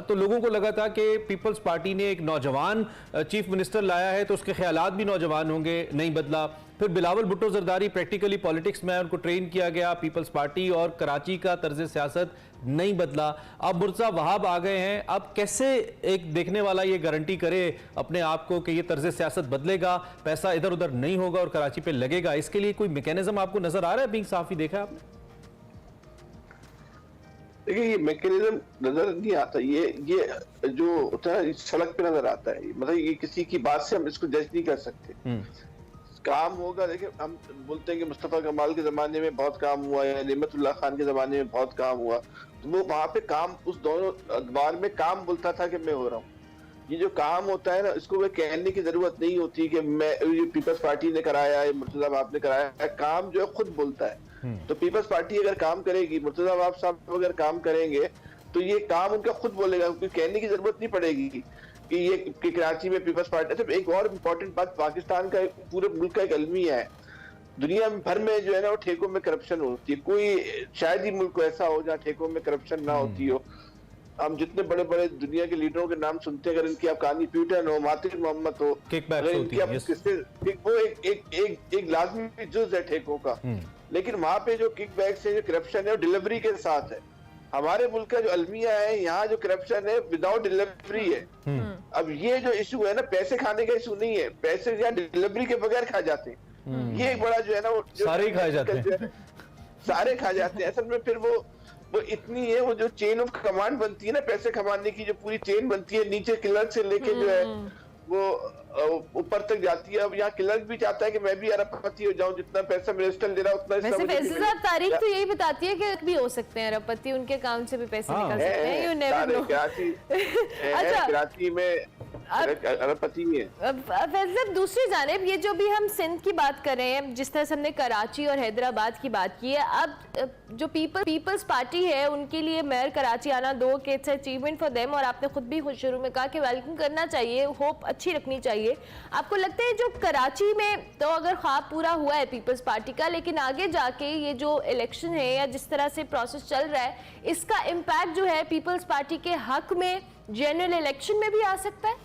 तो लोगों को लगा था कि पीपल्स पार्टी ने एक नौजवान चीफ मिनिस्टर लाया है तो उसके ख्यालात भी नौजवान होंगे, नहीं बदला। फिर बिलावल भुट्टो जरदारी प्रैक्टिकली पॉलिटिक्स में उनको ट्रेन किया गया, पीपल्स पार्टी और कराची का तर्ज सियासत नहीं बदला। अब मुर्तज़ा वहाब आ गए हैं। अब कैसे एक देखने वाला ये गारंटी करे अपने आप को कि ये तर्ज सियासत बदलेगा, पैसा इधर उधर नहीं होगा और कराची पे लगेगा? इसके लिए कोई मैकेनिज्म आपको नजर आ रहा है? बीइंग साफी देखा है आपने?
देखिए, ये मैकेनिज्म नजर नहीं आता, ये जो होता है सड़क पे नजर आता है। मतलब ये किसी की बात से हम इसको जज नहीं कर सकते। काम होगा। देखिए, हम बोलते हैं कि मुस्तफा कमाल के जमाने में बहुत काम हुआ या नेमतुल्लाह खान के जमाने में बहुत काम हुआ, तो वो वहां पे काम, उस दोनों अखबार में काम बोलता था कि मैं हो रहा हूँ। ये जो काम होता है ना, इसको वे कहने की जरूरत नहीं होती कि मैं, ये पीपल्स पार्टी ने कराया या मुर्तजा बाप ने कराया। काम जो है खुद बोलता है। तो पीपल्स पार्टी अगर काम करेगी, मुर्तजा बाप साहब अगर काम करेंगे, तो ये काम उनका खुद बोलेगा, कहने की जरूरत नहीं पड़ेगी कि ये कि कराची में पीपल्स पार्टी। अच्छा, एक और इम्पोर्टेंट बात, पाकिस्तान का पूरे मुल्क का एक अलमिया है, दुनिया भर में जो है ना वो ठेकों में करप्शन होती है। कोई शायद ही मुल्क ऐसा हो जहाँ ठेकों में करप्शन ना होती हो। हम जितने बड़े बड़े दुनिया के लीडरों के नाम सुनते हैं, अगर इनकी आप कहानी प्यूटन हो, मातिर मोहम्मद हो, वो एक लाजमी जुज है ठेकों का। लेकिन वहां पे जो किकबैक्स है, जो करप्शन है, वो डिलीवरी के साथ है। हमारे मुल्क का जो अलमिया है, यहाँ जो करप्शन है विदाउट डिलीवरी है। अब ये जो इशू है ना, पैसे खाने का इशू नहीं है, पैसे यहाँ डिलीवरी के बगैर खा जाते हैं। ये एक बड़ा जो है ना, वो
सारे ही खाए जाते हैं,
सारे खा जाते हैं। असल में फिर वो इतनी है, वो जो चेन ऑफ कमांड बनती है ना, पैसे कमाने की जो पूरी चेन बनती है, नीचे क्लर्क से लेके जो है वो ऊपर तक जाती है। अब यहाँ क्लर्क भी चाहता है कि मैं भी अरबपति हो जाऊं, जितना पैसा मिनिस्टर ले रहा उतना
वैसे फैसल साहब तारीख तो यही बताती है कि भी हो सकते हैं अरबपति, उनके अकाउंट से भी पैसे निकल सकते हैं। You never know.
अच्छा, कराची में अरबपति है।
फैसल साहब दूसरी जानिब ये जो भी हम सिंध की बात कर रहे हैं, जिस तरह से हमने कराची और हैदराबाद की बात की है, अब जो पीपल्स पार्टी है उनके लिए मेयर कराची आना दो के इट्स अचीवमेंट फॉर देम, और आपने खुद भी शुरू में कहा कि वेलकम करना चाहिए, होप अच्छी रखनी चाहिए। आपको लगता है जो कराची में तो अगर ख्वाब पूरा हुआ है पीपल्स पार्टी का, लेकिन आगे जाके ये जो इलेक्शन है या जिस तरह से प्रोसेस चल रहा है, इसका इम्पैक्ट जो है पीपल्स पार्टी के हक में जनरल इलेक्शन में भी आ सकता है?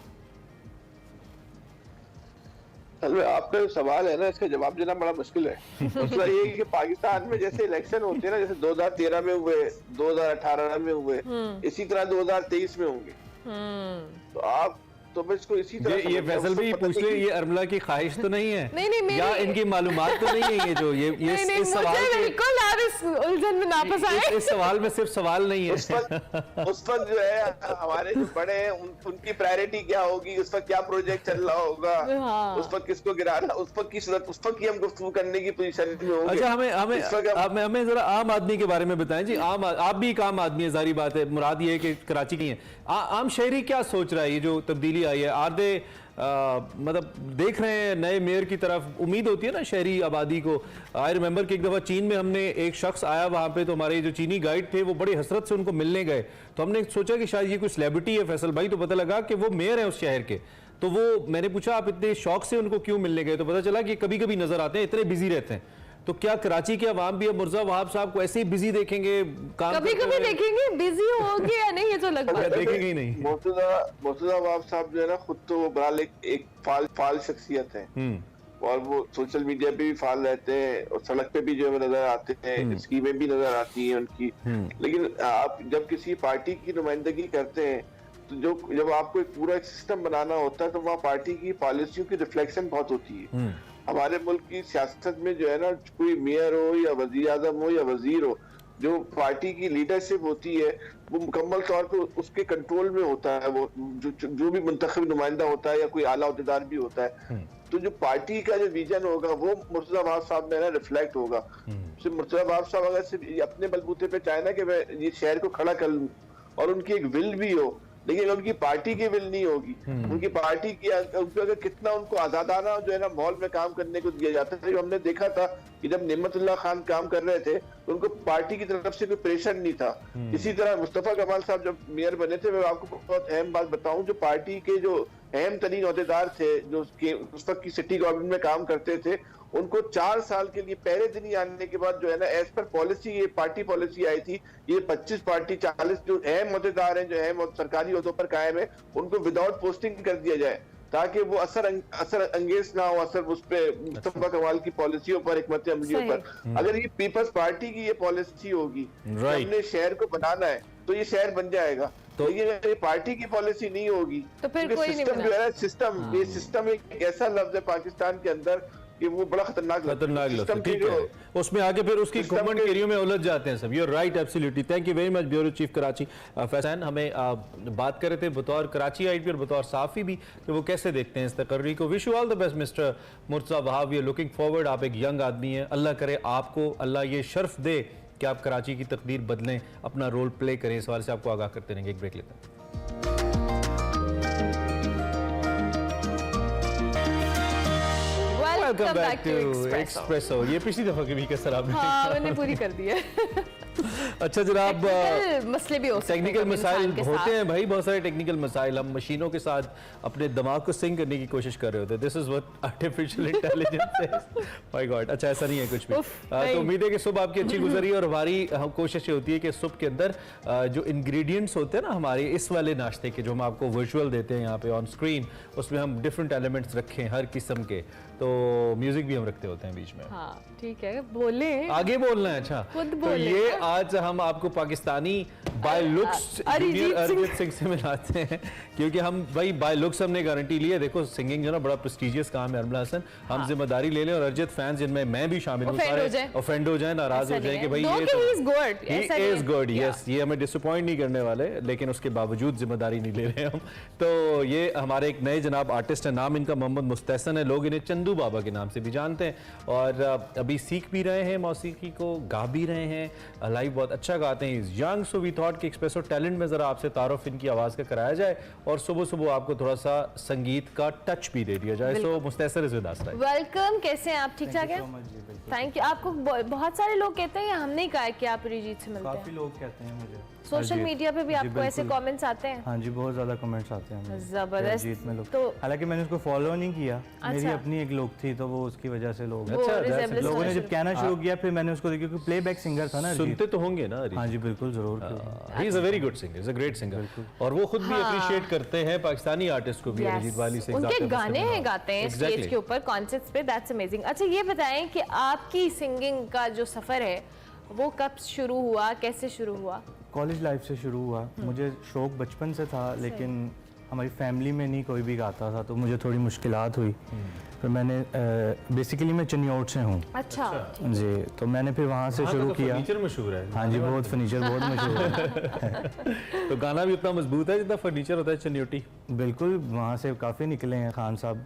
आपका जो सवाल है ना, इसका जवाब देना बड़ा मुश्किल है। मसला ये है कि पाकिस्तान में जैसे इलेक्शन होते हैं ना, जैसे 2013 में हुए, 2018 में हुए, इसी तरह 2023 में होंगे। तो आप तो मैं इसको इसी तरह
ये फैसल भाई पूछ ले, ये अरमला की ख्वाहिश तो नहीं है?
नहीं,
या इनकी मालूमात तो नहीं है? ये जो ये इस सवाल
बिल्कुल आप इस उलझन में ना फंसाएं।
इस सवाल में सिर्फ सवाल नहीं है।
उस वक्त जो है हमारे जो बड़े हैं उनकी प्रायोरिटी क्या होगी, उस वक्त क्या प्रोजेक्ट चल रहा होगा, उस वक्त किसको गिराना, उस वक्त की हम गुफ्तगू करने की पोजीशन में होंगे।
अच्छा, हमें जरा आम आदमी के बारे में बताएं जी। आप भी एक आम आदमी है, जारी बात है, मुराद ये है कि कराची की है। आम शहरी क्या सोच रहा है? ये जो तब्दीली आई है, आर दे मतलब देख रहे हैं नए मेयर की तरफ, उम्मीद होती है ना शहरी आबादी को। आई रिमेंबर कि एक दफ़ा चीन में हमने एक शख्स आया वहाँ पे, तो हमारे जो चीनी गाइड थे वो बड़ी हसरत से उनको मिलने गए, तो हमने सोचा कि शायद ये कोई सेलिब्रिटी है फैसल भाई, तो पता लगा कि वो मेयर है उस शहर के। तो वो मैंने पूछा आप इतने शौक से उनको क्यों मिलने गए, तो पता चला कि कभी कभी नजर आते हैं, इतने बिजी रहते हैं। तो क्या कराची के अवाम भी अब मुर्जा वहाब साहब को ऐसे ही बिजी देखेंगे?
कभी कभी देखेंगे, बिजी होंगे या नहीं ये तो लगभग
देखेंगे ही नहीं।
मुर्तजा वहाब साहब जो है ना, खुद तो बहरहाल एक फाल शख्सियत है, और वो सोशल मीडिया पे भी फाल रहते हैं और सड़क पे भी जो है नजर आते हैं, स्कीमें भी नजर आती हैं उनकी। लेकिन आप जब किसी पार्टी की नुमाइंदगी करते हैं तो जब आपको एक पूरा सिस्टम बनाना होता है, तो वहाँ पार्टी की पॉलिसियों की रिफ्लेक्शन बहुत होती है। हमारे मुल्क की सियासत में जो है ना, कोई मेयर हो या वजीर आजम हो या वजीर हो, जो पार्टी की लीडरशिप होती है वो मुकम्मल तौर पे उसके कंट्रोल में होता है। वो जो भी मुंतखब नुमाइंदा होता है या कोई आला अहदेदार भी होता है, तो जो पार्टी का जो विजन होगा वो मुर्तजा वहाब साहब में रिफ्लेक्ट होगा। मुर्तजा वहाब साहब अगर सिर्फ अपने बलबूते पे चाहे ना कि मैं ये शहर को खड़ा कर लूं, और उनकी एक विल भी हो, लेकिन उनकी पार्टी की विल नहीं होगी। उनकी पार्टी की अगर कितना उनको आजादाना जो है ना माहौल में काम करने को दिया जाता है। जो हमने देखा था कि जब नेमतुल्लाह खान काम कर रहे थे तो उनको पार्टी की तरफ से कोई प्रेशर नहीं था। इसी तरह मुस्तफा कमाल साहब जब मेयर बने थे, मैं आपको बहुत अहम बात बताऊं, जो पार्टी के जो अहम तरीन अहदेदार थे जो उस वक्त की सिटी गवर्नमेंट में काम करते थे, उनको 4 साल के लिए पहले दिन ही आने के बाद जो है ना, एज पर पॉलिसी, ये पार्टी पॉलिसी आई थी, ये 25 पार्टी 40 जो अहम अहदेदार हैं, जो अहम सरकारी ओहदों पर कायम है, उनको विदाउट पोस्टिंग कर दिया जाए, ताकि वो असर अंगेज ना हो, असर उस पे मुस्तफा कमाल की पॉलिसियों पर, हिकमत अमलियों पर। अगर ये पीपल्स पार्टी की ये पॉलिसी होगी, हमने शहर को बनाना है तो ये शहर बन जाएगा। तो ये पार्टी की पॉलिसी नहीं होगी
तो फिर कोई नहीं
सिस्टम जो है ना, सिस्टम एक ऐसा लफ्ज है पाकिस्तान के अंदर कि वो बड़ा खतरनाक
लफ्ज, ठीक है। उसमें आगे फिर उसकी गवर्नमेंट एरिया में उलझ जाते हैं सब। You are right, absolutely. Thank you very much bureau chief Karachi Faizan. हमें बात कर रहे थे बतौर कराची आईटी और बतौर साफी भी कि वो कैसे देखते हैं इस तकर्री को। Wish you all the best mister Murtaza Wahab, we are looking forward. आप एक यंग आदमी हैं, अल्लाह करे आपको अल्लाह ये शर्फ दे कि आप कराची की तकदीर बदलें, अपना रोल प्ले करें। इस वाले से आपको आगाह करते रहेंगे। एक ब्रेक लेते हैं। Welcome back to Expresso. ये पिछली दफा की भी कसर आपने
मैंने पूरी कर दी है।
अच्छा जनाब,
मसले भी हो सकते हैं,
टेक्निकल मसाइल होते हैं भाई, बहुत सारे टेक्निकल मसाइल। हम मशीनों के साथ अपने दिमाग को सिंक करने की कोशिश कर रहे होते हैं। This is what artificial intelligence है। माय गॉड, अच्छा ऐसा नहीं है कुछ भी। तो उम्मीद है कि सुबह आपकी अच्छी गुजरी, और हमारी कोशिश ये होती है कि सुबह के अंदर जो इंग्रेडिएंट्स होते हैं ना हमारे इस वाले नाश्ते के, जो हम आपको वर्चुअल देते हैं यहाँ पे ऑन स्क्रीन, उसमें हम डिफरेंट एलिमेंट्स रखें हर किस्म के। तो म्यूजिक भी हम रखते होते हैं बीच में।
हाँ ठीक है, बोले
आगे बोलना है। अच्छा
खुद
तो ये आज हम आपको Pakistani by looks junior Arijit Singh से मिलाते हैं, क्योंकि हम भाई बाय लुक्स हमने गारंटी ली है। देखो सिंगिंग जो ना बड़ा प्रेस्टिजियस काम है अरमला हसन, हम जिम्मेदारी ले लें और अरिजीत फैंस जिनमें मैं भी शामिल हूँ सारे ऑफेंड हो जाए, नाराज हो जाए कि भाई ये इज गुड, यस ये हमें डिसअपॉइंट नहीं करने वाले, लेकिन उसके बावजूद जिम्मेदारी नहीं ले रहे हम। तो ये हमारे एक नए जनाब आर्टिस्ट है, नाम इनका मोहम्मद मुस्तहसन है, लोग इन्हें चंदू बाबा के नाम से भी जानते हैं और अभी सीख भी रहे हैं मौसीकी को, गा भी रहे हैं, लाइव बहुत अच्छा गाते हैं, is young, so we thought कि एक्सप्रेस ऑफ टैलेंट में जरा आपसे तारुफ इनकी आवाज़ का कराया जाए और सुबह सुबह आपको थोड़ा सा संगीत का टच भी दे दिया जाए। So Mustahsan is with us.
Welcome, कैसे हैं आप? ठीक ठाक हैं? Thank you. आपको बहुत सारे लोग कहते हैं, हमने ही कहा कि आप अरिजीत से मिलते हैं।
काफी लोग कहते हैं मुझे,
सोशल मीडिया पे भी आपको ऐसे कमेंट्स आते हैं?
हाँ जी, बहुत ज्यादा कमेंट्स आते हैं
जबरदस्त।
अरिजीत में लोग,
तो
हालांकि मैंने उसको फॉलो नहीं किया, मेरी अपनी एक लोग थी तो वो उसकी वजह से लोग लोगों ने जब कहना शुरू किया फिर मैंने उसको देखा, क्योंकि प्लेबैक सिंगर था ना।
सुनते तो होंगे ना?
हाँ जी बिल्कुल, जरूर।
He is a very good singer, is a great singer, और वो खुद भी अप्रिशिएट करते हैं पाकिस्तानी आर्टिस्ट को भी। अरिजीत वाली से
उनके गाने हैं, गाते हैं स्टेज के ऊपर, कॉन्सर्ट्स पे, दैट्स अमेजिंग। अच्छा ये बताएं कि आपकी सिंगिंग का जो सफर है वो कब शुरू हुआ, कैसे शुरू हुआ?
कॉलेज लाइफ से शुरू हुआ। मुझे शौक बचपन से था, लेकिन हमारी फैमिली में नहीं कोई भी गाता था, तो मुझे थोड़ी मुश्किलात हुई। फिर मैंने बेसिकली मैं चनियोट से हूँ।
अच्छा
जी, तो मैंने फिर वहाँ से शुरू किया।
फर्नीचर मशहूर है।
हाँ जी, बहुत फर्नीचर बहुत मशहूर है।
तो गाना भी उतना मजबूत है जितना फर्नीचर होता है चनियोटी।
बिल्कुल, वहाँ से काफ़ी निकले हैं, खान साहब,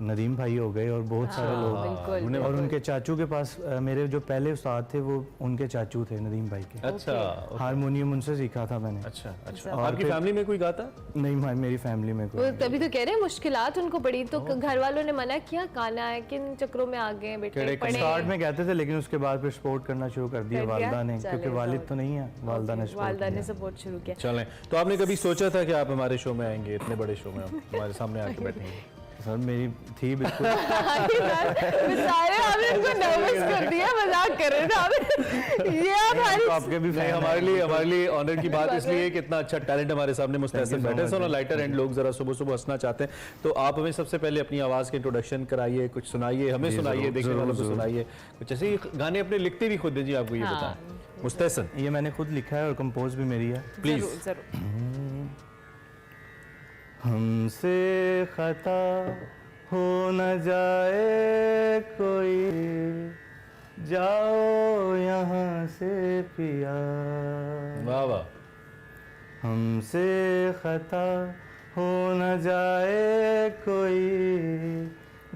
नदीम भाई हो गए और बहुत सारे लोग। और उनके चाचू के पास मेरे जो पहले उस्ताद थे वो उनके चाचू थे, नदीम भाई के।
अच्छा,
हारमोनियम उनसे सीखा था मैंने।
अच्छा अच्छा। आपकी फैमिली में कोई गाता?
नहीं, मेरी फैमिली में कोई।
तभी तो कह रहे हैं मुश्किलात उनको पड़ी, तो घर वालों ने मना किया, गाना है, किन चक्रों में आ गए बेटे?
स्टार्ट में कहते थे, लेकिन उसके बाद फिर सपोर्ट करना शुरू कर दिया वालिदा ने, क्योंकि वालिद तो नहीं है, वालिदा ने
सपोर्ट शुरू किया।
चलें, तो आपने कभी सोचा था कि आप हमारे शो में आएंगे, इतने बड़े शो में हमारे सामने आके बैठेंगे?
सर मेरी थी बिल्कुल।
सारे आपने इनको नर्वस कर दिया, मजाक कर रहे थे आप। ये
आपके भी
हमारे लिए ऑनर की बात इसलिए कि इतना अच्छा टैलेंट हमारे सामने मुस्तहसन बैठे हैं। लाइटर एंड लोग जरा सुबह सुबह हंसना चाहते हैं, तो आप हमें सबसे पहले अपनी आवाज़ के इंट्रोडक्शन कराइए, कुछ सुनाइए, हमें सुनाइए, देखने वालों को सुनाइए कुछ। ऐसे गाने अपने लिखते भी खुद हैं जी, आपको ये बताएं मुस्तहसन?
ये मैंने खुद लिखा है और कंपोज भी मेरी है।
प्लीज।
हमसे खता हो न जाए कोई, जाओ यहाँ से पिया।
वाह वाह।
हमसे खता हो न जाए कोई,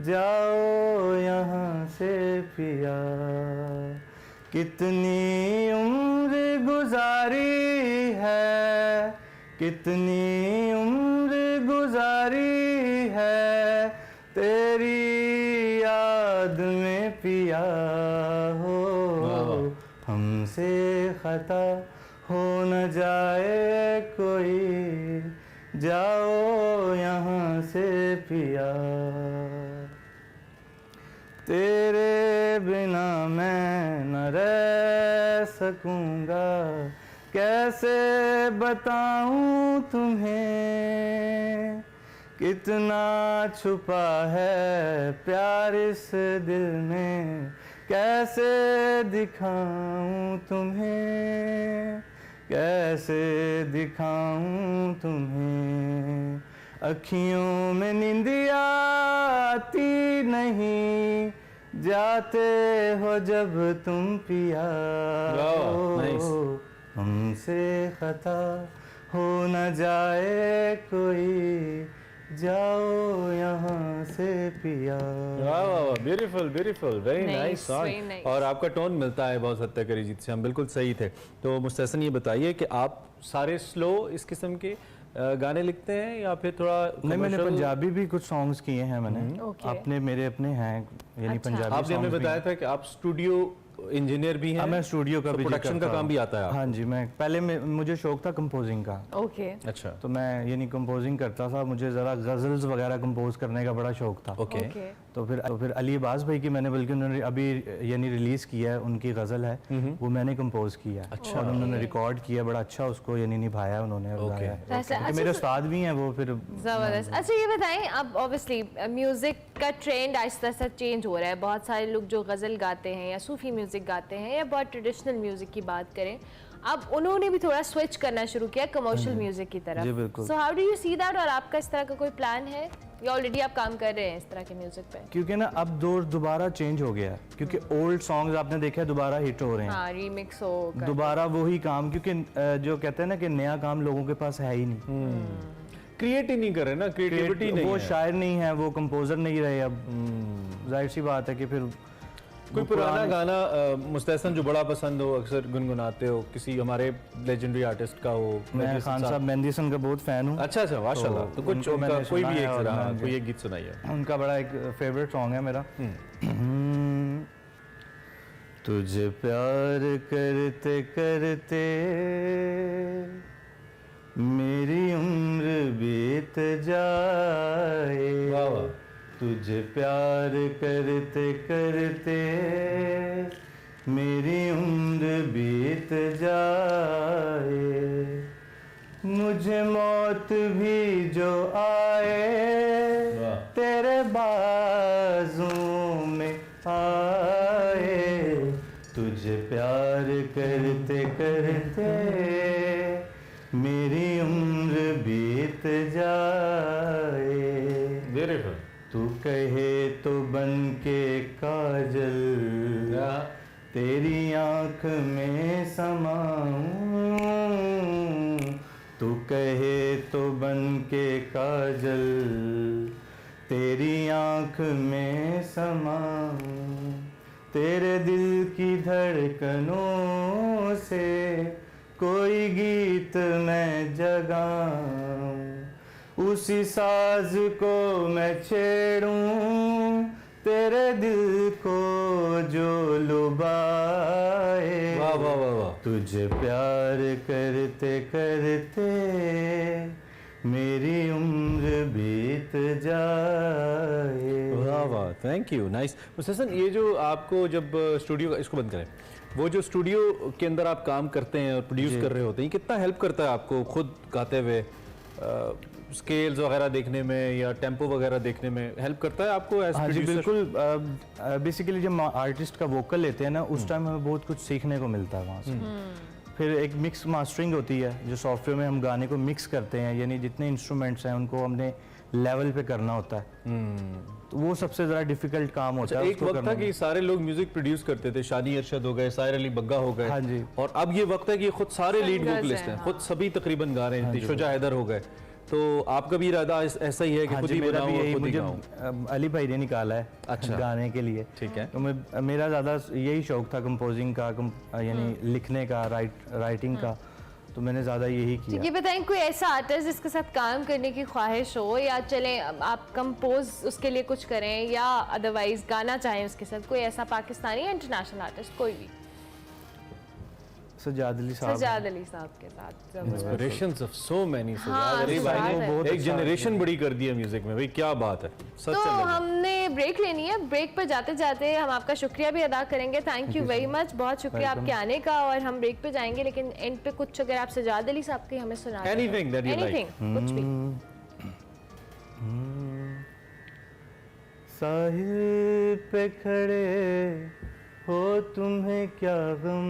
जाओ यहाँ से पिया। कितनी उम्र गुजारी है, कितनी उम्र गुजारी है, तेरी याद में पिया हो। हमसे खता हो न जाए कोई, जाओ यहाँ से पिया। तेरे बिना मैं न रह सकूँगा, कैसे बताऊं तुम्हें, कितना छुपा है प्यार इस दिल में, कैसे दिखाऊं तुम्हें, कैसे दिखाऊं तुम्हें। अखियों में निंदिया आती नहीं, जाते हो जब तुम पिया। हमसे खता हो न जाए कोई, जाओ यहाँ से पिया।
Beautiful beautiful, very nice song. और आपका टोन मिलता है बहुत हद तक अरिजीत से, हम बिल्कुल सही थे। तो मुस्तहसन ये बताइए कि आप सारे स्लो इस किस्म के गाने लिखते हैं या फिर थोड़ा?
नहीं, मैंने पंजाबी भी कुछ सॉन्ग्स किए हैं मैंने अपने, मेरे अपने हैं, यानी पंजाबी।
आपने हमें बताया था कि आप स्टूडियो इंजीनियर भी हैं?
मैं स्टूडियो का भी
प्रोडक्शन का काम भी आता है?
हाँ जी, मैं पहले मुझे शौक था कंपोजिंग का।
ओके।
अच्छा।
तो मैं यानी कंपोजिंग करता था, मुझे ज़रा गज़ल्स वगैरह कंपोज करने का बड़ा शौक था।
ओके।
तो फिर अली अब्बास भाई की मैंने, बल्कि उन्होंने अभी यानी रिलीज़ किया है, उनकी गज़ल है, वो मैंने कंपोज किया। अच्छा। और उन्होंने रिकॉर्ड किया, बड़ा अच्छा उसको यानी निभाया उन्होंने। मेरे उस्ताद भी हैं वो। फिर
ज़बरदस्त। अच्छा ये बताएं, अब ऑब्वियसली म्यूज़िक का ट्रेंड आहिस्ता आहिस्ता चेंज हो रहा है, बहुत सारे लोग जो गज़ल गाते हैं या सूफ़ी म्यूज़िक गाते हैं या बहुत ट्रेडिशनल म्यूज़िक की बात करें, अब उन्होंने भी थोड़ा स्विच करना शुरू किया कमर्शियल म्यूजिक की
जी,
तरफ।
बिल्कुल।
So how do you see that, और आपका इस तरह का कोई प्लान है या ऑलरेडी आप काम कर रहे हैं इस तरह के म्यूजिक पे?
क्योंकि ना अब दौर दोबारा चेंज हो गया है, क्योंकि ओल्ड सॉन्ग्स आपने देखा है दोबारा हिट हो रहे हैं।
हाँ, रीमिक्स हो
दोबारा वही काम, क्योंकि जो कहते हैं ना कि नया काम लोगों के पास है ही नहीं,
क्रिएट ही नहीं कर रहे ना, क्रिएटिविटी नहीं
वो
है।
शायर नहीं है, वो कंपोजर नहीं रहे। अब जाहिर सी बात है कि फिर
कोई पुराना गाना मुस्तहसन जो बड़ा पसंद हो, अक्सर गुनगुनाते हो, किसी हमारे लेजेंडरी आर्टिस्ट का हो?
मैं खान साहब मेहंदी हसन का बहुत फैन हूँ।
अच्छा अच्छा, माशाल्लाह। तो कुछ
उनको मैंने
कोई
सुना
भी
है और
एक कोई एक गीत सुनाइए।
उनका बड़ा एक फेवरेट सॉन्ग है मेरा। तुझे प्यार करते करते मेरी उम्र बीत जाए,
वाह वाह।
तुझे प्यार करते करते मेरी उम्र बीत जाए, मुझे मौत भी जो आए तेरे बाजू में आए, तुझे प्यार करते करते मेरी उम्र बीत जाए।
ब्यूटीफुल।
तू कहे तो बन के काजल तेरी आंख में समाऊं, तू कहे तो बन के काजल तेरी आंख में समाऊं, तेरे दिल की धड़कनों से कोई गीत मैं जगाऊं, उसी साज को मैं छेड़ूं, तेरे दिल को जो लुभाए।
वाह वाह वाह वाह।
तुझे प्यार करते करते मेरी उम्र बीत जाए।
वाह वाह, थैंक यू, नाइस। मुस्तहसन, ये जो आपको जब स्टूडियो, इसको बंद करें, वो जो स्टूडियो के अंदर आप काम करते हैं और प्रोड्यूस कर रहे होते हैं, कितना हेल्प करता है आपको खुद गाते हुए? स्केल्स वगैरह देखने में या टेम्पो वगैरह देखने में हेल्प करता है आपको एज
हाँ जी
प्रोड्यूसर?
बिल्कुल। बेसिकली जब आर्टिस्ट का वोकल लेते हैं ना, उस टाइम हमें बहुत कुछ सीखने को मिलता है वहाँ से। फिर एक मिक्स मास्टरिंग होती है जो सॉफ्टवेयर में हम गाने को मिक्स करते हैं, यानी जितने इंस्ट्रूमेंट्स हैं उनको हमने लेवल पे करना होता है, तो वो सबसे ज़्यादा डिफिकल्ट काम होता है।
एक वक्त था कि सारे लोग म्यूजिक प्रोड्यूस करते थे, शानी अरशद हो गए, साहिर अली बग्गा हो गए,
हाँ जी।
और अब ये वक्त है कि खुद सारे लीड वोकलिस्ट हैं, खुद सभी तकरीबन गा रहे हैं, शुजा हैदर हो गए। तो आपका भी इरादा ऐसा ही है कि खुद ही बनाऊं और खुद ही गाऊं?
अली भाई ने निकाला है
अच्छा,
गाने के लिए।
ठीक है।
तो मेरा ज़्यादा यही शौक था कंपोजिंग का, यानी लिखने का, राइटिंग का, तो मैंने ज़्यादा यही किया।
ये बताएं, कोई ऐसा आर्टिस्ट जिसके साथ काम करने की ख्वाहिश हो, या चलें आप कंपोज उसके लिए कुछ करें या अदरवाइज गाना चाहें उसके साथ, कोई ऐसा पाकिस्तानी या इंटरनेशनल आर्टिस्ट कोई भी?
सजाद अली साहब।
सजाद अली साहब के साथ
इंस्पिरेशंस ऑफ सो मेनी।
हाँ,
सजाद अली भाई ने
बहुत
एक जनरेशन बड़ी कर दी है म्यूजिक में, भाई क्या बात है। सच
तो
है।
हमने ब्रेक लेनी है, ब्रेक पर जाते जाते हम आपका शुक्रिया भी अदा करेंगे। थैंक यू वेरी मच, बहुत शुक्रिया आपके आने का। और हम ब्रेक पे जाएंगे, लेकिन एंड पे कुछ अगर आप सजाद अली साहब की हमें सुना
Anything that you like.
कुछ भी।
साहिल पे खड़े हो तुम्हें क्या गम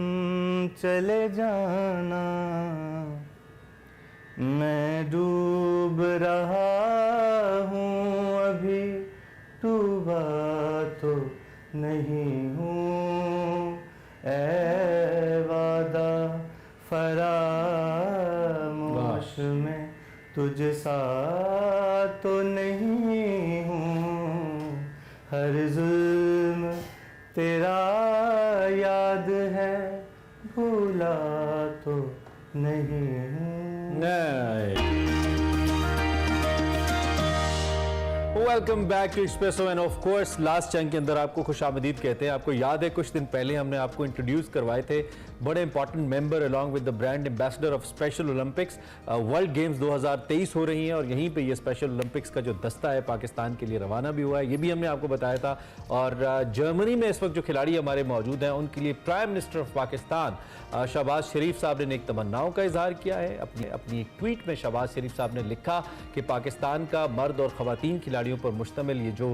चले जाना, मैं डूब रहा हूँ अभी डूबा तो नहीं हूँ, ऐ वादा फरामोश में तुझ सा तो नहीं हूँ, हर जुल्म तेरा याद है भूला तो नहीं हूँ।
Welcome back to Expresso and of course last chunk के अंदर आपको खुशामदीद कहते हैं। आपको याद है कुछ दिन पहले हमने आपको इंट्रोड्यूस करवाए थे बड़े important member along with the brand ambassador of special Olympics. World games 2023 हो रही हैं और यहीं पे ये स्पेशल ओलंपिक्स का जो दस्ता है पाकिस्तान के लिए रवाना भी हुआ है, ये भी हमने आपको बताया था। और जर्मनी में इस वक्त जो खिलाड़ी हमारे मौजूद हैं उनके लिए prime minister of Pakistan Shahbaz Sharif साहब ने एक तमन्नाओं का इजहार किया है। अपनी एक ट्वीट में शहबाज शरीफ साहब ने लिखा कि पाकिस्तान का मर्द और ख़वातीन खिलाड़ी खिलाड़ियों पर मुश्तमिल ये जो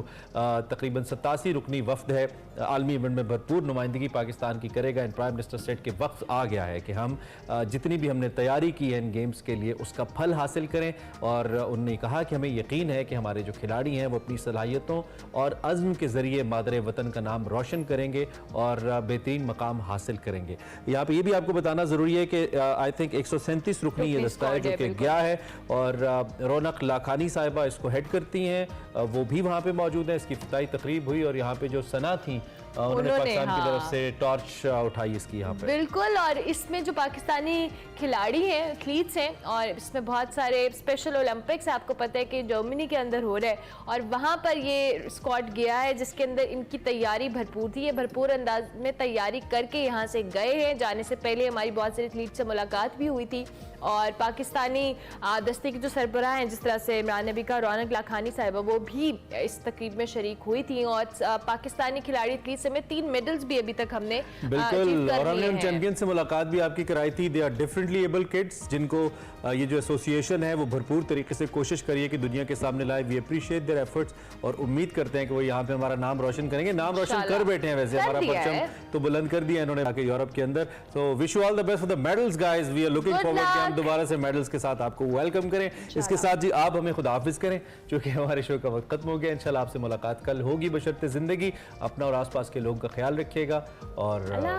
तकरीबन 87 रुकनी वफ्द है आलमी इवेंट में भरपूर नुमाइंदगी पाकिस्तान की करेगा। एंड प्राइम मिनिस्टर सेट के वक्त आ गया है कि हम जितनी भी हमने तैयारी की है इन गेम्स के लिए उसका फल हासिल करें। और उन्होंने कहा कि हमें यकीन है कि हमारे जो खिलाड़ी हैं वो अपनी सलाहियतों और अज़्म के ज़रिए मादरे वतन का नाम रोशन करेंगे और बेहतरीन मकाम हासिल करेंगे। यहाँ पे ये भी आपको बताना ज़रूरी है कि आई थिंक 137 रुकनी ये दस्ता है जो कि गया है और रौनक लाखानी साहिबा इसको हेड करती हैं, वो भी वहाँ पे मौजूद है। इसकी इफ्तिताई तकरीब हुई और यहाँ पे जो सना थी उन्होंने पाकिस्तान की तरफ से टॉर्च उठाई इसकी यहाँ पे।
बिल्कुल, और इसमें जो पाकिस्तानी खिलाड़ी हैं, एथलीट्स हैं, और इसमें बहुत सारे स्पेशल ओलंपिक्स आपको पता है कि जर्मनी के अंदर हो रहा है और वहाँ पर ये स्क्वाड गया है जिसके अंदर इनकी तैयारी भरपूर थी। ये भरपूर अंदाज में तैयारी करके यहाँ से गए हैं। जाने से पहले हमारी बहुत सारे एथलीट से मुलाकात भी हुई थी और पाकिस्तानी दस्ते की जो सरबराह हैं, जिस तरह से इमरान नबी का रौनक लाखानी साहिबा, वो भी इस तकरीब में शरीक हुई थी। और पाकिस्तानी खिलाड़ी एथलीट समेत 3 मेडल्स भी अभी तक हमने
बिल्कुल, और हमने उन चैंपियन से मुलाकात भी आपकी कराई थी। They are differently able kids, जिनको ये जो एसोसिएशन है वो भरपूर तरीके से कोशिश करिए कि दुनिया के सामने लाए। वी अप्रिशिएट देयर एफर्ट्स और उम्मीद करते हैं कि वो यहाँ पे हमारा नाम रोशन करेंगे। नाम रोशन कर बैठे हैं, वैसे हमारा परचम तो बुलंद कर दिया इन्होंने आके यूरोप के अंदर। So wish you all the best for the medals guys. We are looking forward कि हम दोबारा से मेडल्स के साथ आपको वेलकम करें। इसके साथ जी आप हमें खुदा हाफिज करें, क्योंकि हमारे शो का वक्त खत्म हो गया। इंशाल्लाह आपसे मुलाकात कल होगी बशर्ते जिंदगी। अपना और आसपास के लोगों का ख्याल रखिएगा और अल्लाह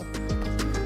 हाफिज।